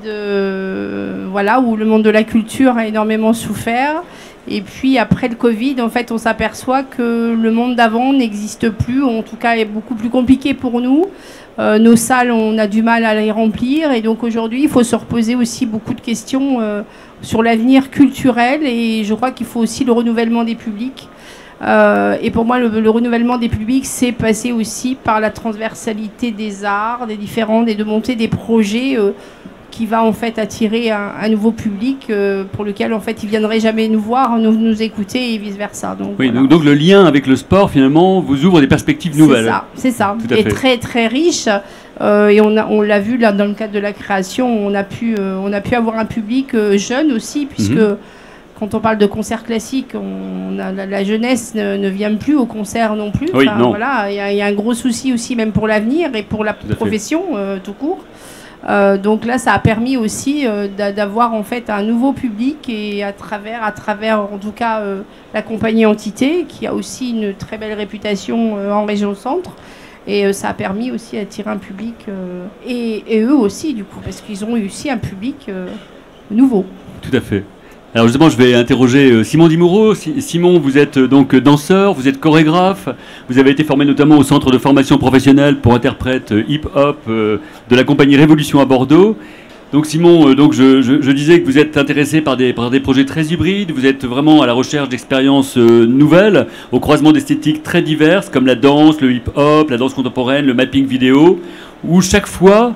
voilà, où le monde de la culture a énormément souffert. Et puis après le Covid, en fait, on s'aperçoit que le monde d'avant n'existe plus, ou en tout cas est beaucoup plus compliqué pour nous. Nos salles, on a du mal à les remplir, et donc aujourd'hui, il faut se reposer aussi beaucoup de questions sur l'avenir culturel, et je crois qu'il faut aussi le renouvellement des publics. Et pour moi, le renouvellement des publics, c'est passer aussi par la transversalité des arts, des différents, et de monter des projets qui va en fait attirer un nouveau public pour lequel en fait ils viendraient jamais nous voir, nous écouter et vice versa. Donc, oui, voilà. donc le lien avec le sport finalement vous ouvre des perspectives nouvelles. C'est ça, Tout à et fait. très très riche. Et on l'a vu là dans le cadre de la création, on a pu avoir un public jeune aussi, puisque quand on parle de concerts classiques, la jeunesse ne vient plus au concert non plus. Oui, non. Voilà, il y a un gros souci aussi même pour l'avenir et pour la profession tout court. Donc là, ça a permis aussi d'avoir en fait un nouveau public, et à travers en tout cas la compagnie Entité, qui a aussi une très belle réputation en région centre. Et ça a permis aussi d'attirer un public, et eux aussi du coup, parce qu'ils ont eu aussi un public nouveau. Tout à fait. Alors justement, je vais interroger Simon Dimoureau. Simon, vous êtes donc danseur, vous êtes chorégraphe, vous avez été formé notamment au centre de formation professionnelle pour interprète hip-hop de la compagnie Révolution à Bordeaux. Donc Simon, donc je disais que vous êtes intéressé par des projets très hybrides, vous êtes vraiment à la recherche d'expériences nouvelles, au croisement d'esthétiques très diverses, comme la danse, le hip-hop, la danse contemporaine, le mapping vidéo, où chaque fois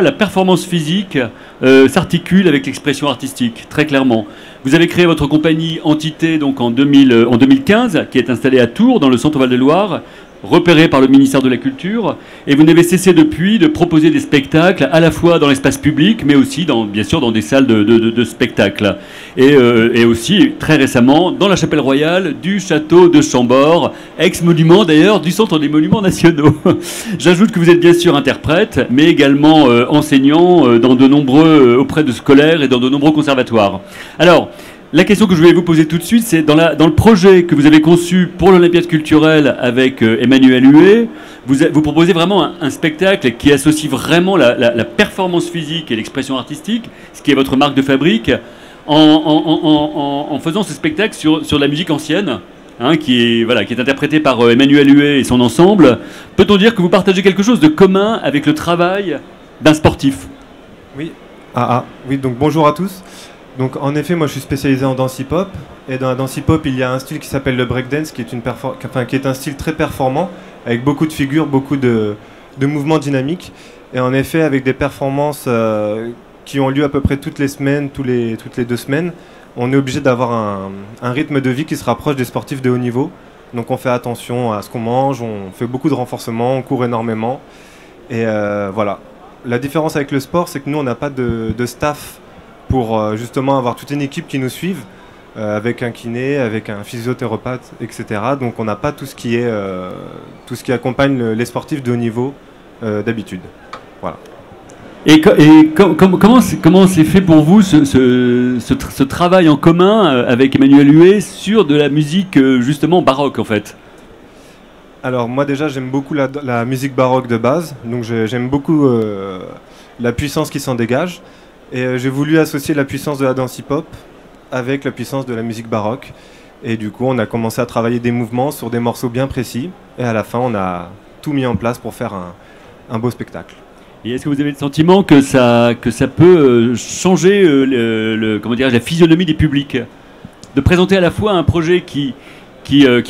la performance physique s'articule avec l'expression artistique, très clairement. Vous avez créé votre compagnie Entité donc en 2015, qui est installée à Tours, dans le centre Val-de-Loire, repéré par le ministère de la Culture, et vous n'avez cessé depuis de proposer des spectacles à la fois dans l'espace public, mais aussi bien sûr dans des salles de spectacle. Et aussi, très récemment, dans la chapelle royale du château de Chambord, ex-monument d'ailleurs du Centre des Monuments Nationaux. J'ajoute que vous êtes bien sûr interprète, mais également enseignant auprès de scolaires et dans de nombreux conservatoires. Alors, la question que je vais vous poser tout de suite, c'est dans le projet que vous avez conçu pour l'Olympiade culturelle avec Emmanuel Huet, vous proposez vraiment un spectacle qui associe vraiment la performance physique et l'expression artistique, ce qui est votre marque de fabrique, en faisant ce spectacle sur la musique ancienne, qui est interprétée par Emmanuel Huet et son ensemble. Peut-on dire que vous partagez quelque chose de commun avec le travail d'un sportif ? Oui. Oui, donc bonjour à tous. Donc en effet, moi je suis spécialisé en danse hip-hop, et dans la danse hip-hop, il y a un style qui s'appelle le breakdance, qui est un style très performant, avec beaucoup de figures, beaucoup de mouvements dynamiques, et en effet avec des performances qui ont lieu à peu près toutes les semaines, toutes les 2 semaines, on est obligé d'avoir un rythme de vie qui se rapproche des sportifs de haut niveau. Donc on fait attention à ce qu'on mange, on fait beaucoup de renforcement, on court énormément, et voilà. La différence avec le sport, c'est que nous on n'a pas de staff pour justement avoir toute une équipe qui nous suive, avec un kiné, avec un physiothérapeute, etc. Donc on n'a pas tout ce qui accompagne les sportifs de haut niveau d'habitude. Voilà. Et comment c'est fait pour vous ce travail en commun avec Emmanuel Huet sur de la musique justement baroque en fait ? Alors moi déjà j'aime beaucoup la musique baroque de base, donc j'aime beaucoup la puissance qui s'en dégage. Et j'ai voulu associer la puissance de la danse hip-hop avec la puissance de la musique baroque. Et du coup, on a commencé à travailler des mouvements sur des morceaux bien précis. Et à la fin, on a tout mis en place pour faire un beau spectacle. Et est-ce que vous avez le sentiment que ça peut changer la physionomie des publics ? De présenter à la fois un projet qui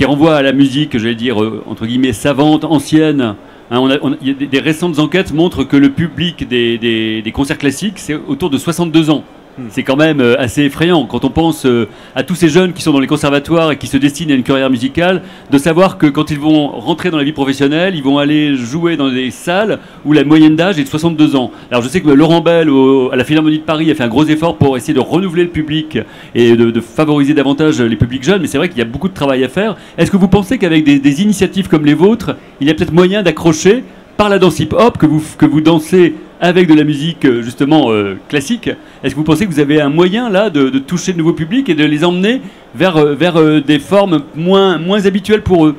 renvoie à la musique, j'allais dire, entre guillemets, savante, ancienne. Des récentes enquêtes montrent que le public des concerts classiques, c'est autour de 62 ans. C'est quand même assez effrayant quand on pense à tous ces jeunes qui sont dans les conservatoires et qui se destinent à une carrière musicale, de savoir que quand ils vont rentrer dans la vie professionnelle, ils vont aller jouer dans des salles où la moyenne d'âge est de 62 ans. Alors je sais que Laurent Bell à la Philharmonie de Paris a fait un gros effort pour essayer de renouveler le public et de favoriser davantage les publics jeunes, mais c'est vrai qu'il y a beaucoup de travail à faire. Est-ce que vous pensez qu'avec des initiatives comme les vôtres, il y a peut-être moyen d'accrocher par la danse hip-hop que vous dansez avec de la musique justement classique? Est-ce que vous pensez que vous avez un moyen là de toucher de nouveaux publics et de les emmener vers des formes moins habituelles pour eux?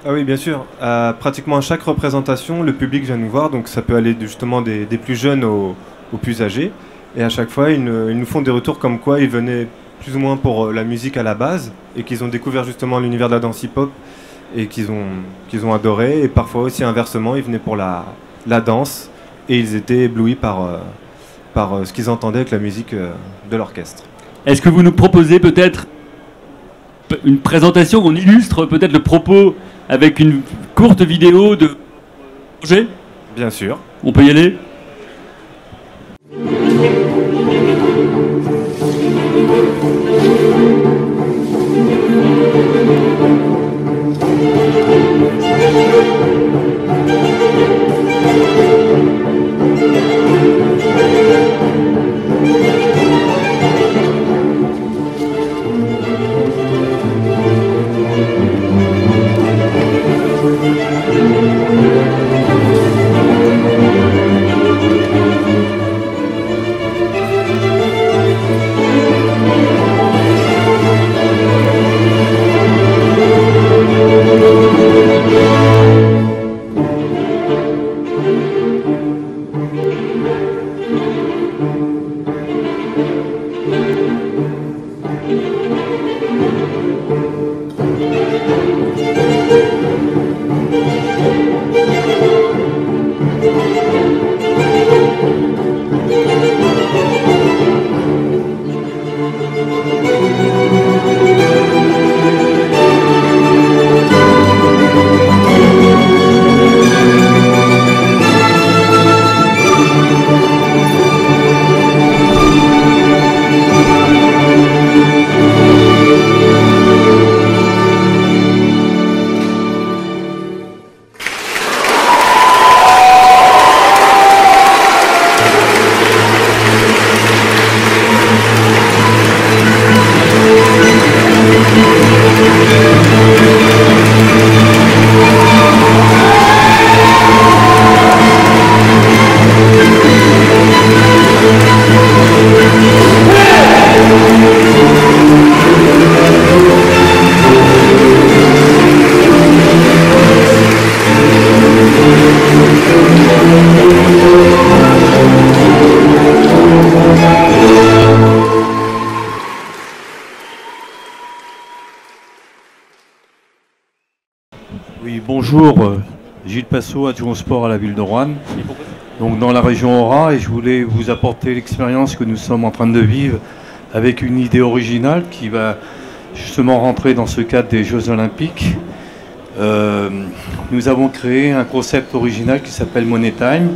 Ah oui, bien sûr. Pratiquement à chaque représentation, le public vient nous voir, donc ça peut aller justement des plus jeunes aux plus âgés. Et à chaque fois, ils nous font des retours comme quoi ils venaient plus ou moins pour la musique à la base et qu'ils ont découvert justement l'univers de la danse hip-hop et qu'ils ont adoré. Et parfois aussi inversement, ils venaient pour la danse. Et ils étaient éblouis par ce qu'ils entendaient avec la musique de l'orchestre. Est-ce que vous nous proposez peut-être une présentation où on illustre peut-être le propos avec une courte vidéo de projet? Bien sûr. On peut y aller? Bonjour, Gilles Passot, adjoint au sport à la ville de Roanne, donc dans la région Aura, et je voulais vous apporter l'expérience que nous sommes en train de vivre avec une idée originale qui va justement rentrer dans ce cadre des Jeux Olympiques. Nous avons créé un concept original qui s'appelle Money Time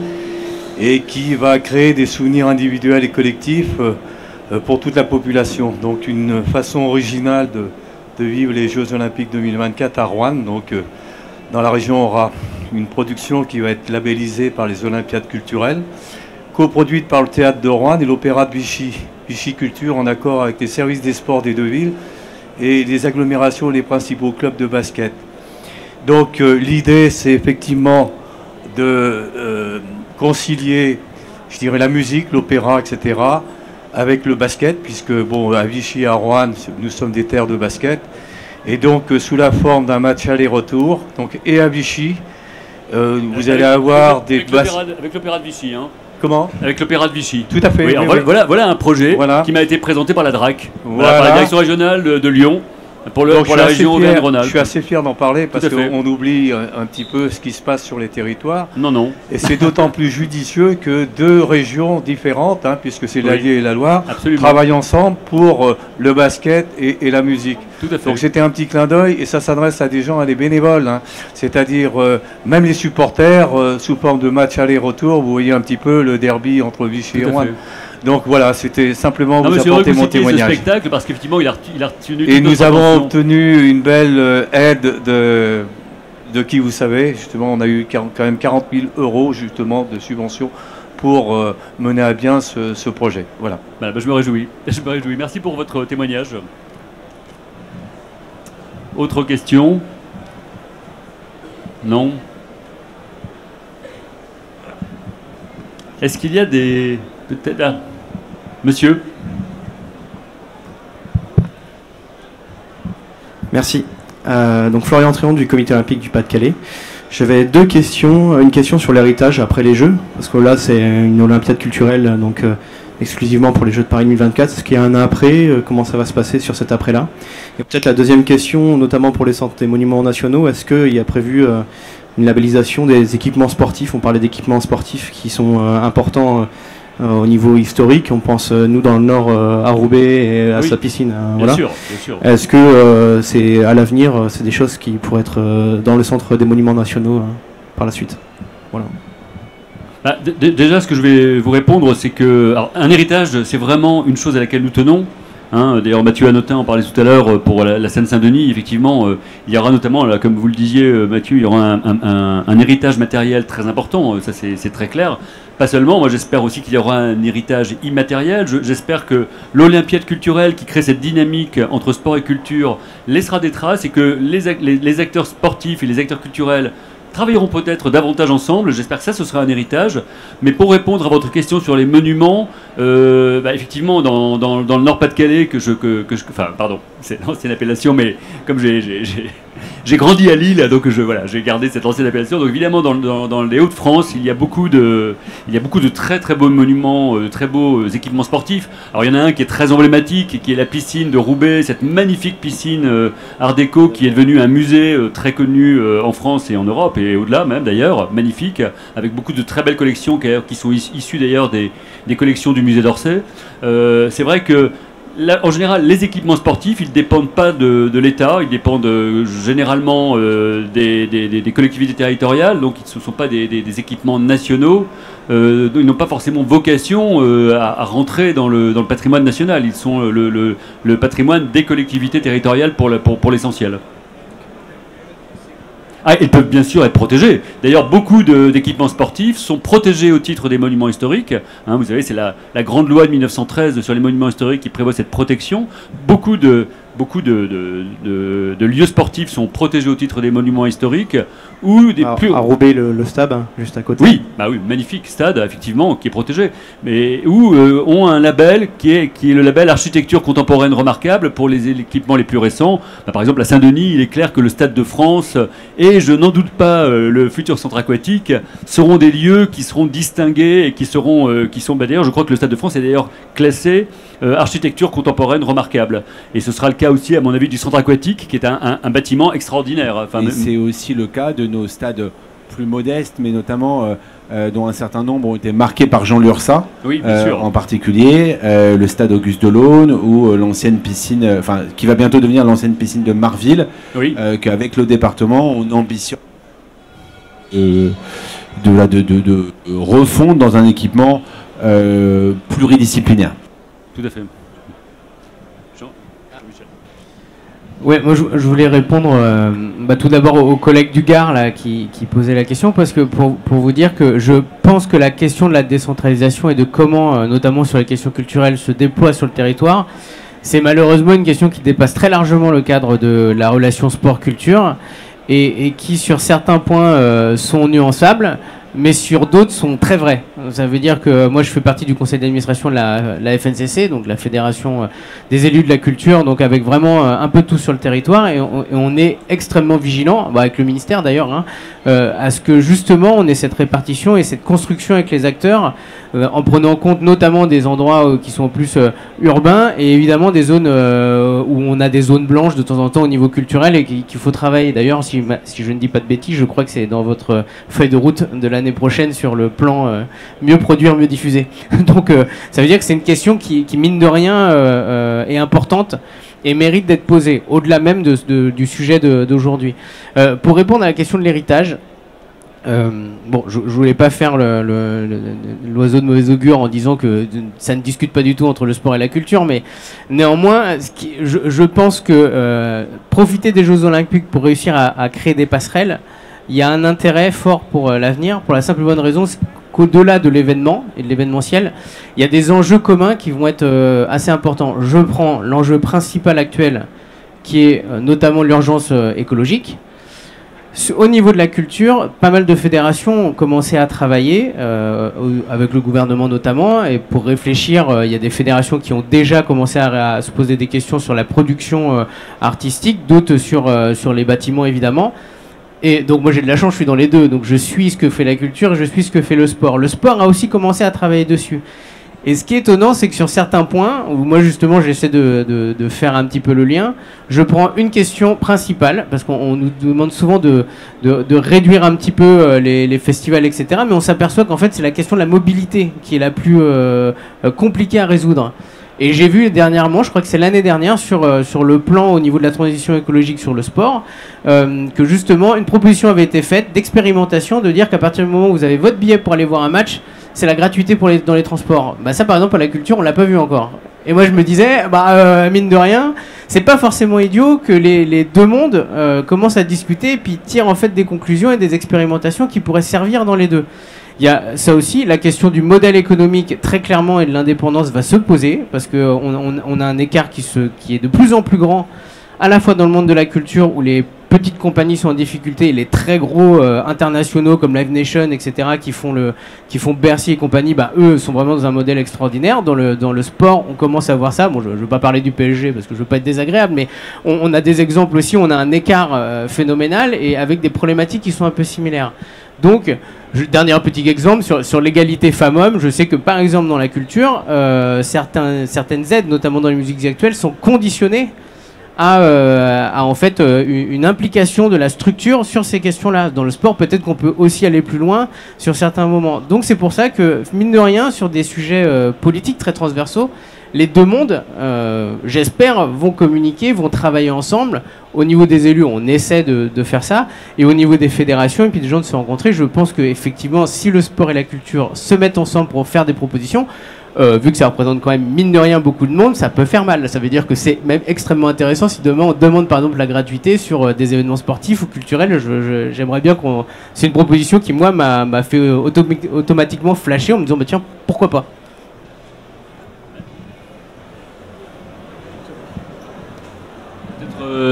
et qui va créer des souvenirs individuels et collectifs pour toute la population. Donc une façon originale de vivre les Jeux Olympiques 2024 à Roanne. Donc, dans la région Aura, une production qui va être labellisée par les Olympiades culturelles, coproduite par le Théâtre de Roanne et l'Opéra de Vichy, Vichy Culture, en accord avec les services des sports des deux villes et les agglomérations et les principaux clubs de basket. Donc l'idée, c'est effectivement de concilier, je dirais, la musique, l'opéra, etc., avec le basket, puisque bon, à Vichy et à Roanne, nous sommes des terres de basket. Et donc, sous la forme d'un match aller-retour, donc, et à Vichy, vous allez avoir des... Avec l'Opéra de Vichy, hein. Comment? Avec l'Opéra de Vichy. Tout à fait. Oui, Oui, voilà un projet qui m'a été présenté par la DRAC, par la direction régionale de Lyon, pour la région Auvergne-Rhône-Alpes. Je suis assez fier d'en parler parce qu'on oublie un petit peu ce qui se passe sur les territoires. Non. Et c'est d'autant plus judicieux que deux régions différentes, hein, puisque c'est l'Allier et la Loire, travaillent ensemble pour le basket et la musique. Tout à fait. Donc c'était un petit clin d'œil et ça s'adresse à des gens, à des bénévoles, hein. C'est-à-dire même les supporters sous forme de match aller-retour. Vous voyez un petit peu le derby entre Vichy et Roanne. Donc voilà, c'était simplement Non, vous mais c'est heureux apporter que vous mon citiez ce témoignage. spectacle parce qu'effectivement il a retenu Et toute nous notre avons attention. obtenu une belle aide de qui vous savez. Justement, on a eu quand même 40 000 € justement de subventions pour mener à bien ce projet. Voilà. Voilà, bah, je me réjouis. Je me réjouis. Merci pour votre témoignage. Autre question? Non? Est-ce qu'il y a des... Peut-être... Ah. Monsieur? Merci. Donc Florian Tréon du Comité olympique du Pas-de-Calais. J'avais deux questions. Une question sur l'héritage après les Jeux, parce que là c'est une Olympiade culturelle, donc exclusivement pour les Jeux de Paris 2024. Est-ce qu'il y a un après? Comment ça va se passer sur cet après-là? Et peut-être la deuxième question, notamment pour les centres des monuments nationaux, est-ce qu'il y a prévu une labellisation des équipements sportifs? On parlait d'équipements sportifs qui sont importants au niveau historique. On pense, nous, dans le Nord, à Roubaix et à sa piscine. Bien sûr, bien sûr. Est-ce que c'est à l'avenir, c'est des choses qui pourraient être dans le centre des monuments nationaux par la suite? Voilà. Bah, déjà, ce que je vais vous répondre, c'est que alors, un héritage, c'est vraiment une chose à laquelle nous tenons. Hein. D'ailleurs, Mathieu Hanotin en parlait tout à l'heure pour la Seine-Saint-Denis. Effectivement, il y aura notamment, là, comme vous le disiez, Mathieu, il y aura un héritage matériel très important. Ça, c'est très clair. Pas seulement, moi j'espère aussi qu'il y aura un héritage immatériel. J'espère que l'Olympiade culturelle qui crée cette dynamique entre sport et culture laissera des traces et que les acteurs sportifs et les acteurs culturels travailleront peut-être davantage ensemble. J'espère que ça, ce sera un héritage. Mais pour répondre à votre question sur les monuments, effectivement, dans le Nord-Pas-de-Calais, enfin, pardon, c'est l'ancienne appellation, mais comme j'ai grandi à Lille, donc j'ai gardé cette ancienne appellation. Donc évidemment, dans les Hauts-de-France, il y a beaucoup de très très beaux monuments, de très beaux équipements sportifs. Alors il y en a un qui est très emblématique, qui est la piscine de Roubaix, cette magnifique piscine Art déco qui est devenue un musée très connu en France et en Europe et au-delà même d'ailleurs, magnifique, avec beaucoup de très belles collections qui sont issues d'ailleurs des collections du musée d'Orsay. C'est vrai que là, en général, les équipements sportifs, ils ne dépendent pas de l'État, ils dépendent généralement des collectivités territoriales, donc ce ne sont pas des équipements nationaux, ils n'ont pas forcément vocation à rentrer dans le patrimoine national, ils sont le patrimoine des collectivités territoriales pour l'essentiel. Ah, ils peuvent bien sûr être protégés. D'ailleurs, beaucoup d'équipements sportifs sont protégés au titre des monuments historiques. Hein, vous savez, c'est la grande loi de 1913 sur les monuments historiques qui prévoit cette protection. Beaucoup de lieux sportifs sont protégés au titre des monuments historiques. Ou à Roubaix, le stade, juste à côté. Oui, magnifique stade, effectivement, qui est protégé. Mais où ont un label qui est le label architecture contemporaine remarquable pour les équipements les plus récents. Par exemple, à Saint-Denis, il est clair que le Stade de France et, je n'en doute pas, le futur centre aquatique seront des lieux qui seront distingués et qui sont d'ailleurs, je crois que le Stade de France est d'ailleurs classé architecture contemporaine remarquable. Et ce sera le cas aussi, à mon avis, du centre aquatique, qui est un bâtiment extraordinaire. Enfin, et c'est aussi le cas de nos stades plus modestes, mais notamment dont un certain nombre ont été marqués par Jean Lursa, oui, bien sûr. En particulier le stade Auguste Delaune ou l'ancienne piscine, qui va bientôt devenir l'ancienne piscine de Marville, oui. Qu'avec le département, on ambitionne de refondre dans un équipement pluridisciplinaire. Tout à fait. Ouais, moi je voulais répondre tout d'abord aux collègues du Gard là, qui posaient la question, parce que pour vous dire que je pense que la question de la décentralisation et de comment, notamment sur les questions culturelles, se déploie sur le territoire, c'est malheureusement une question qui dépasse très largement le cadre de la relation sport-culture et qui sur certains points sont nuançables, mais sur d'autres sont très vrais. Ça veut dire que moi je fais partie du conseil d'administration de la FNCC, donc la Fédération des élus de la culture, donc avec vraiment un peu tout sur le territoire, et on est extrêmement vigilant, avec le ministère d'ailleurs, à ce que justement on ait cette répartition et cette construction avec les acteurs, en prenant en compte notamment des endroits qui sont plus urbains, et évidemment des zones où on a des zones blanches de temps en temps au niveau culturel et qu'il faut travailler. D'ailleurs, si je ne dis pas de bêtises, je crois que c'est dans votre feuille de route de l'année prochaine sur le plan mieux produire, mieux diffuser. Donc ça veut dire que c'est une question qui mine de rien est importante et mérite d'être posée, au-delà même du sujet d'aujourd'hui. Pour répondre à la question de l'héritage, Bon, je voulais pas faire l'oiseau de mauvais augure en disant que ça ne discute pas du tout entre le sport et la culture, mais néanmoins, je pense que profiter des Jeux Olympiques pour réussir à créer des passerelles, il y a un intérêt fort pour l'avenir, pour la simple et bonne raison qu'au-delà de l'événement et de l'événementiel, il y a des enjeux communs qui vont être assez importants. Je prends l'enjeu principal actuel, qui est notamment l'urgence écologique. Au niveau de la culture, pas mal de fédérations ont commencé à travailler, avec le gouvernement notamment, et pour réfléchir, il y a des fédérations qui ont déjà commencé à se poser des questions sur la production artistique, d'autres sur les bâtiments évidemment. Et donc moi j'ai de la chance, je suis dans les deux, donc je suis ce que fait la culture et je suis ce que fait le sport. Le sport a aussi commencé à travailler dessus. Et ce qui est étonnant, c'est que sur certains points, où moi justement j'essaie de faire un petit peu le lien, je prends une question principale, parce qu'on nous demande souvent de réduire un petit peu les festivals, etc. Mais on s'aperçoit qu'en fait c'est la question de la mobilité qui est la plus compliquée à résoudre. Et j'ai vu dernièrement, je crois que c'est l'année dernière, sur le plan au niveau de la transition écologique sur le sport, que justement une proposition avait été faite d'expérimentation, de dire qu'à partir du moment où vous avez votre billet pour aller voir un match, c'est la gratuité dans les transports. Bah ça par exemple à la culture on l'a pas vu encore. Et moi je me disais, mine de rien, c'est pas forcément idiot que les deux mondes commencent à discuter et puis tirent en fait des conclusions et des expérimentations qui pourraient servir dans les deux. Il y a ça aussi, la question du modèle économique très clairement et de l'indépendance va se poser parce qu'on a un écart qui est de plus en plus grand à la fois dans le monde de la culture où les petites compagnies sont en difficulté et les très gros internationaux comme Live Nation, etc. qui font Bercy et compagnie, eux sont vraiment dans un modèle extraordinaire. Dans le sport, on commence à voir ça. Bon, je ne veux pas parler du PSG parce que je ne veux pas être désagréable, mais on a des exemples aussi, on a un écart phénoménal et avec des problématiques qui sont un peu similaires. Donc, dernier petit exemple sur l'égalité femmes-hommes, je sais que par exemple dans la culture, certaines aides, notamment dans les musiques actuelles, sont conditionnées à en fait une implication de la structure sur ces questions-là. Dans le sport, peut-être qu'on peut aussi aller plus loin sur certains moments. Donc c'est pour ça que, mine de rien, sur des sujets politiques très transversaux, les deux mondes, j'espère, vont communiquer, vont travailler ensemble. Au niveau des élus, on essaie de faire ça. Et au niveau des fédérations, et puis des gens de se rencontrer, je pense qu'effectivement, si le sport et la culture se mettent ensemble pour faire des propositions, vu que ça représente quand même, mine de rien, beaucoup de monde, ça peut faire mal. Ça veut dire que c'est même extrêmement intéressant si demain on demande par exemple la gratuité sur des événements sportifs ou culturels. J'aimerais bien qu'on... C'est une proposition qui, moi, m'a fait automatiquement flasher en me disant, tiens, pourquoi pas ?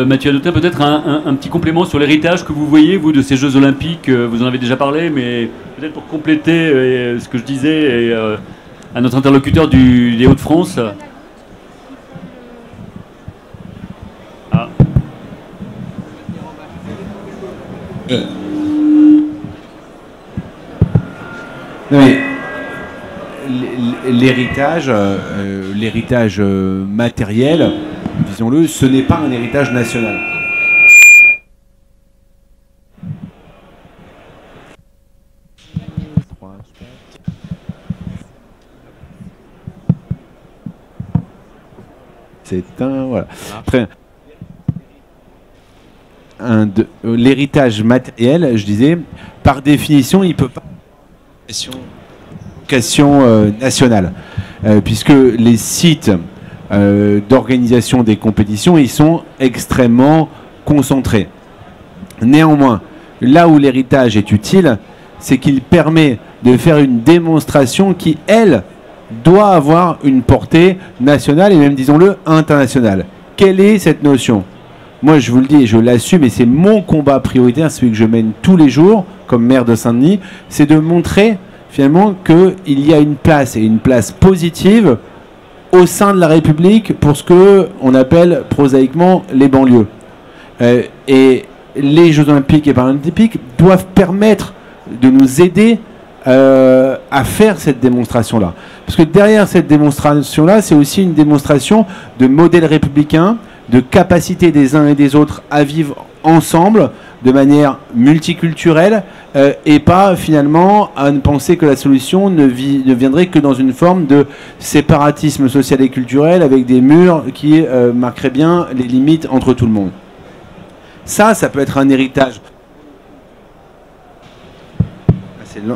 Mathieu Hanotin, peut-être un petit complément sur l'héritage que vous voyez, vous, de ces Jeux Olympiques. Vous en avez déjà parlé, mais peut-être pour compléter ce que je disais à notre interlocuteur des Hauts-de-France. Ah. Non mais l'héritage matériel, disons-le, ce n'est pas un héritage national. C'est un... Voilà. Après, l'héritage matériel, je disais, par définition, il ne peut pas avoir vocation nationale, puisque les sites d'organisation des compétitions, ils sont extrêmement concentrés. Néanmoins, là où l'héritage est utile, c'est qu'il permet de faire une démonstration qui, elle, doit avoir une portée nationale et même, disons-le, internationale. Quelle est cette notion ? Moi, je vous le dis et je l'assume, et c'est mon combat prioritaire, celui que je mène tous les jours comme maire de Saint-Denis, c'est de montrer finalement qu'il y a une place, et une place positive, au sein de la République pour ce qu'on appelle prosaïquement les banlieues. Et les Jeux Olympiques et Paralympiques doivent permettre de nous aider à faire cette démonstration-là. Parce que derrière cette démonstration-là, c'est aussi une démonstration de modèle républicain, de capacité des uns et des autres à vivre ensemble de manière multiculturelle et pas finalement à ne penser que la solution ne viendrait que dans une forme de séparatisme social et culturel avec des murs qui marqueraient bien les limites entre tout le monde. Ça peut être un héritage.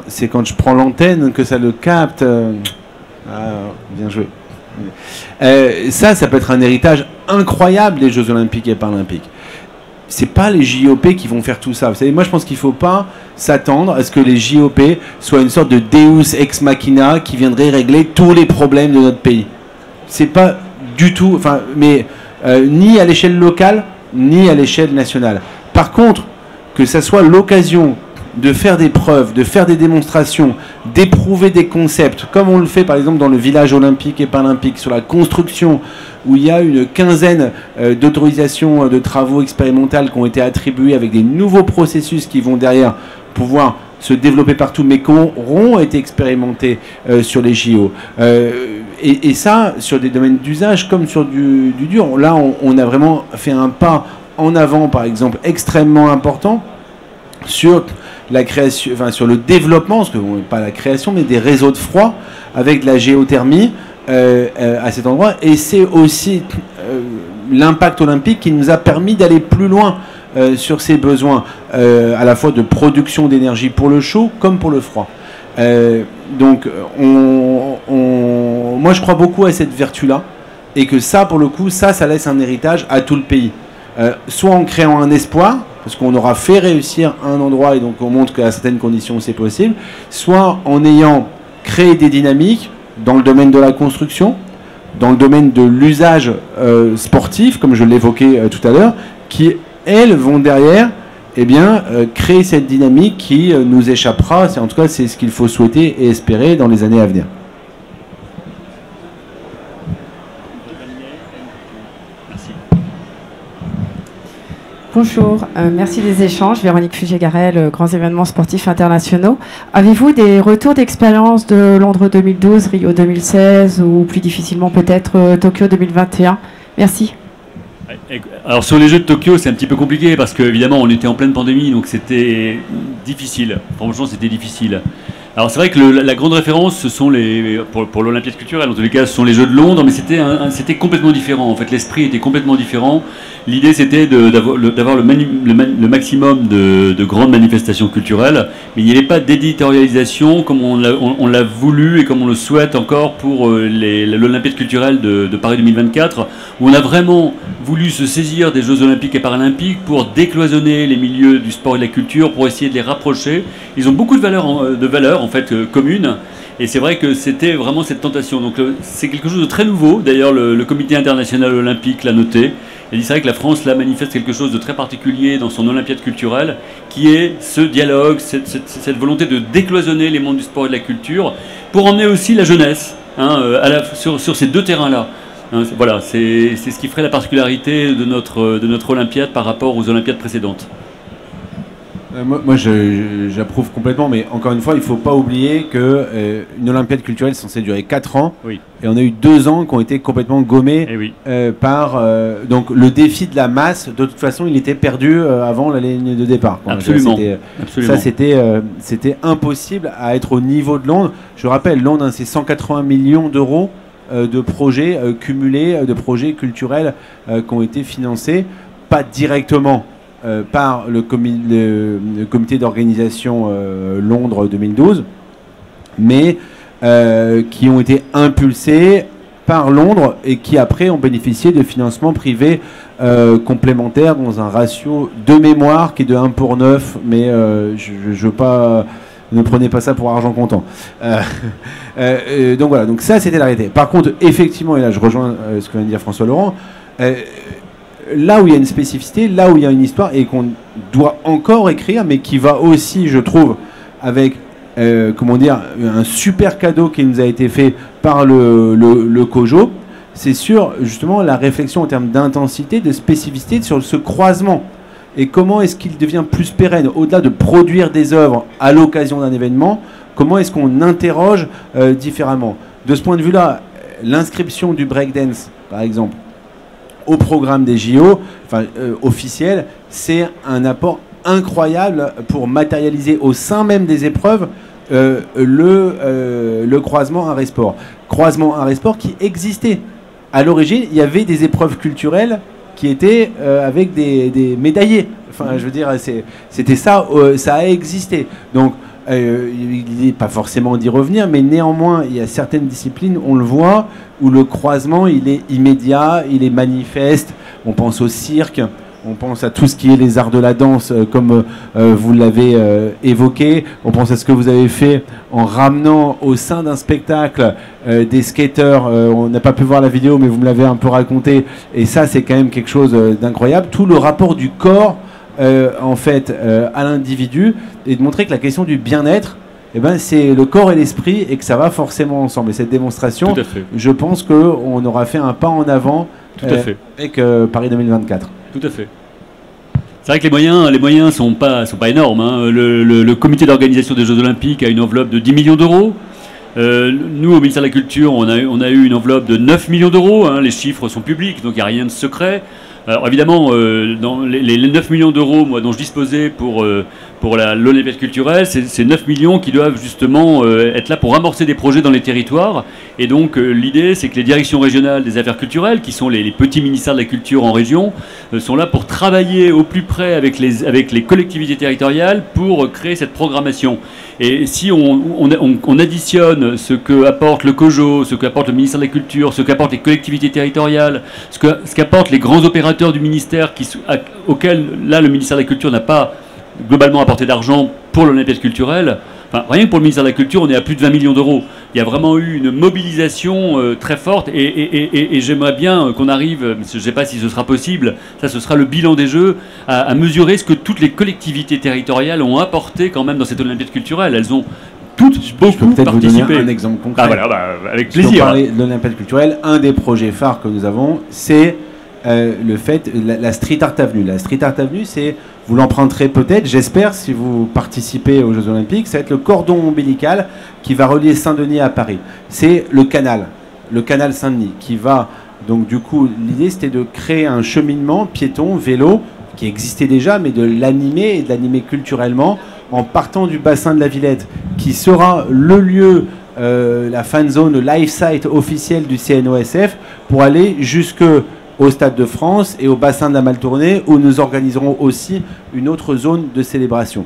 c'est quand je prends l'antenne que ça le capte. Ah, bien joué. Ça peut être un héritage incroyable des Jeux Olympiques et Paralympiques. C'est pas les JOP qui vont faire tout ça. Vous savez, moi je pense qu'il faut pas s'attendre à ce que les JOP soient une sorte de Deus ex machina qui viendrait régler tous les problèmes de notre pays. C'est pas du tout, enfin, mais ni à l'échelle locale, ni à l'échelle nationale. Par contre, que ça soit l'occasion de faire des preuves, de faire des démonstrations, d'éprouver des concepts, comme on le fait par exemple dans le village olympique et paralympique, sur la construction, où il y a une quinzaine d'autorisations de travaux expérimentales qui ont été attribuées avec des nouveaux processus qui vont derrière pouvoir se développer partout, mais qui auront été expérimentés sur les JO. Et ça, sur des domaines d'usage comme sur du dur. Là, on a vraiment fait un pas en avant, par exemple, extrêmement important sur la création, enfin sur le développement, parce que pas la création, mais des réseaux de froid avec de la géothermie à cet endroit. Et c'est aussi l'impact olympique qui nous a permis d'aller plus loin sur ces besoins à la fois de production d'énergie pour le chaud comme pour le froid. Donc moi je crois beaucoup à cette vertu-là, et que ça, pour le coup, ça laisse un héritage à tout le pays. Soit en créant un espoir, parce qu'on aura fait réussir un endroit et donc on montre qu'à certaines conditions c'est possible, soit en ayant créé des dynamiques dans le domaine de la construction, dans le domaine de l'usage sportif, comme je l'évoquais tout à l'heure, qui, elles, vont derrière créer cette dynamique qui nous échappera. En tout cas, c'est ce qu'il faut souhaiter et espérer dans les années à venir. Bonjour, merci des échanges. Véronique Fugé-Garel, grands événements sportifs internationaux. Avez-vous des retours d'expérience de Londres 2012, Rio 2016 ou plus difficilement peut-être Tokyo 2021? Merci. Alors sur les Jeux de Tokyo, c'est un petit peu compliqué parce qu'évidemment on était en pleine pandémie, donc c'était difficile. Franchement, c'était difficile. Alors c'est vrai que la grande référence, ce sont pour l'Olympiade culturelle, en tous les cas, ce sont les Jeux de Londres, mais c'était complètement différent. En fait, l'esprit était complètement différent. L'idée, c'était d'avoir le maximum de grandes manifestations culturelles, mais il n'y avait pas d'éditorialisation comme on l'a voulu et comme on le souhaite encore pour l'Olympiade culturelle de Paris 2024, où on a vraiment voulu se saisir des Jeux Olympiques et Paralympiques pour décloisonner les milieux du sport et de la culture, pour essayer de les rapprocher. Ils ont beaucoup de valeurs en fait communes. Et c'est vrai que c'était vraiment cette tentation. Donc c'est quelque chose de très nouveau. D'ailleurs, le Comité international olympique l'a noté. Et c'est vrai que la France là manifeste quelque chose de très particulier dans son Olympiade culturelle, qui est ce dialogue, cette volonté de décloisonner les mondes du sport et de la culture, pour emmener aussi la jeunesse sur ces deux terrains-là. Voilà, c'est ce qui ferait la particularité de notre Olympiade par rapport aux Olympiades précédentes. Moi j'approuve complètement, mais encore une fois, il ne faut pas oublier qu'une Olympiade culturelle est censée durer 4 ans, oui. Et on a eu 2 ans qui ont été complètement gommés oui. Par... donc le défi de la masse, de toute façon, il était perdu avant la ligne de départ. Absolument. Ça, c'était impossible à être au niveau de Londres. Je rappelle, Londres, c'est 180 millions d'euros de projets cumulés, de projets culturels qui ont été financés, pas directement par le comité d'organisation Londres 2012, mais qui ont été impulsés par Londres et qui après ont bénéficié de financements privés complémentaires dans un ratio de mémoire qui est de 1 pour 9, mais je veux pas... Ne prenez pas ça pour argent comptant. Donc voilà, donc ça c'était l'arrêté. Par contre, effectivement, et là je rejoins ce que vient de dire François Laurent, là où il y a une spécificité, là où il y a une histoire et qu'on doit encore écrire, mais qui va aussi, je trouve, avec un super cadeau qui nous a été fait par le COJO, c'est sur justement la réflexion en termes d'intensité, de spécificité sur ce croisement. Et comment est-ce qu'il devient plus pérenne, au-delà de produire des œuvres à l'occasion d'un événement, comment est-ce qu'on interroge différemment. De ce point de vue-là, l'inscription du breakdance, par exemple, au programme des JO, officiel, c'est un apport incroyable pour matérialiser au sein même des épreuves le croisement art-et-sport. Croisement art-et-sport qui existait. À l'origine, il y avait des épreuves culturelles qui étaient avec des médaillés. Enfin, je veux dire, c'était ça, ça a existé. Donc, il n'est pas forcément d'y revenir, mais néanmoins, il y a certaines disciplines, on le voit, où le croisement, il est immédiat, il est manifeste. On pense au cirque, on pense à tout ce qui est les arts de la danse, comme vous l'avez évoqué. On pense à ce que vous avez fait en ramenant au sein d'un spectacle des skateurs. On n'a pas pu voir la vidéo, mais vous me l'avez un peu raconté. Et ça, c'est quand même quelque chose d'incroyable. Tout le rapport du corps, en fait, à l'individu, et de montrer que la question du bien-être, eh ben, c'est le corps et l'esprit, et que ça va forcément ensemble. Et cette démonstration, je pense qu'on aura fait un pas en avant avec Paris 2024. Tout à fait. C'est vrai que les moyens sont pas énormes. Hein. Le comité d'organisation des Jeux Olympiques a une enveloppe de 10 millions d'euros. Nous, au ministère de la Culture, on a eu une enveloppe de 9 millions d'euros. Hein. Les chiffres sont publics, donc il n'y a rien de secret. Alors évidemment, dans les 9 millions d'euros dont je disposais pour l'Olympiade culturelle, c'est 9 millions qui doivent justement être là pour amorcer des projets dans les territoires. Et donc l'idée, c'est que les directions régionales des affaires culturelles, qui sont les petits ministères de la culture en région, sont là pour travailler au plus près avec les collectivités territoriales pour créer cette programmation. Et si on additionne ce que apporte le COJO, ce qu'apporte le ministère de la Culture, ce qu'apportent les collectivités territoriales, ce qu'apportent les grands opérateurs du ministère, auxquels là le ministère de la Culture n'a pas globalement apporté d'argent pour l'Olympiade culturelle, enfin, rien que pour le ministère de la Culture, on est à plus de 20 millions d'euros. Il y a vraiment eu une mobilisation très forte et j'aimerais bien qu'on arrive, je ne sais pas si ce sera possible, ça ce sera le bilan des Jeux, à mesurer ce que toutes les collectivités territoriales ont apporté quand même dans cette Olympiade culturelle. Elles ont toutes beaucoup participé. Je peux peut-être vous donner un exemple concret. Avec plaisir. Pour parler de l'Olympiade culturelle, un des projets phares que nous avons, c'est la Street Art Avenue. La Street Art Avenue, c'est, vous l'emprunterez peut-être, j'espère, si vous participez aux Jeux Olympiques, ça va être le cordon ombilical qui va relier Saint-Denis à Paris. C'est le canal Saint-Denis, qui va, donc du coup, l'idée c'était de créer un cheminement piéton, vélo, qui existait déjà, mais de l'animer et de l'animer culturellement, en partant du bassin de la Villette, qui sera le lieu, la fan zone, le live site officiel du CNOSF, pour aller jusque au Stade de France et au bassin de la Maltournée, où nous organiserons aussi une autre zone de célébration.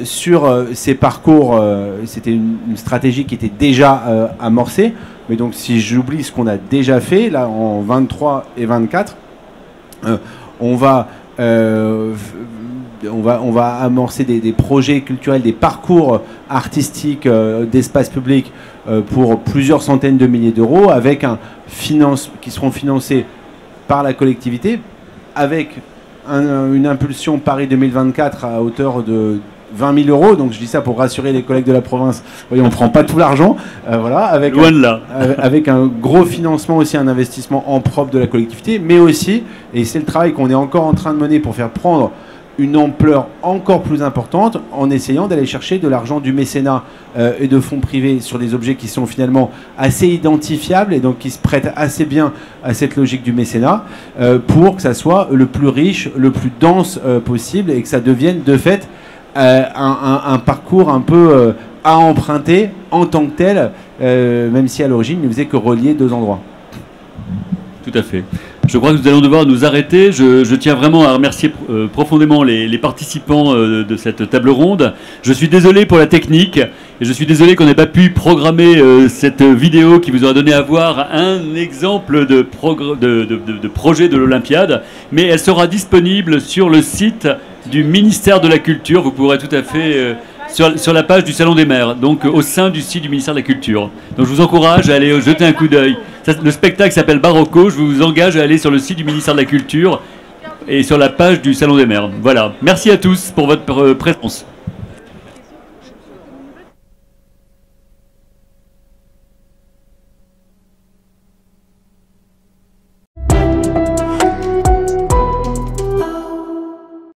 Sur ces parcours, c'était une stratégie qui était déjà amorcée, mais donc si j'oublie ce qu'on a déjà fait, là en 23 et 24, on va amorcer des projets culturels, des parcours artistiques d'espace public pour plusieurs centaines de milliers d'euros, avec qui seront financés par la collectivité, avec une impulsion Paris 2024 à hauteur de 20 000 euros. Donc je dis ça pour rassurer les collègues de la province. Vous voyez, on ne prend pas tout l'argent. Voilà, avec un gros financement aussi, un investissement en propre de la collectivité, mais aussi, et c'est le travail qu'on est encore en train de mener pour faire prendre une ampleur encore plus importante, en essayant d'aller chercher de l'argent du mécénat et de fonds privés sur des objets qui sont finalement assez identifiables et donc qui se prêtent assez bien à cette logique du mécénat, pour que ça soit le plus riche, le plus dense possible, et que ça devienne de fait un parcours un peu à emprunter en tant que tel, même si à l'origine il ne faisait que relier deux endroits. Tout à fait. Je crois que nous allons devoir nous arrêter. Je tiens vraiment à remercier profondément les participants de cette table ronde. Je suis désolé pour la technique et je suis désolé qu'on n'ait pas pu programmer cette vidéo qui vous aura donné à voir un exemple de projet de l'Olympiade, mais elle sera disponible sur le site du ministère de la Culture. Vous pourrez tout à fait... sur la page du Salon des Maires, donc au sein du site du ministère de la Culture. Donc je vous encourage à aller jeter un coup d'œil. Le spectacle s'appelle Barocco, je vous engage à aller sur le site du ministère de la Culture et sur la page du Salon des Maires. Voilà, merci à tous pour votre présence.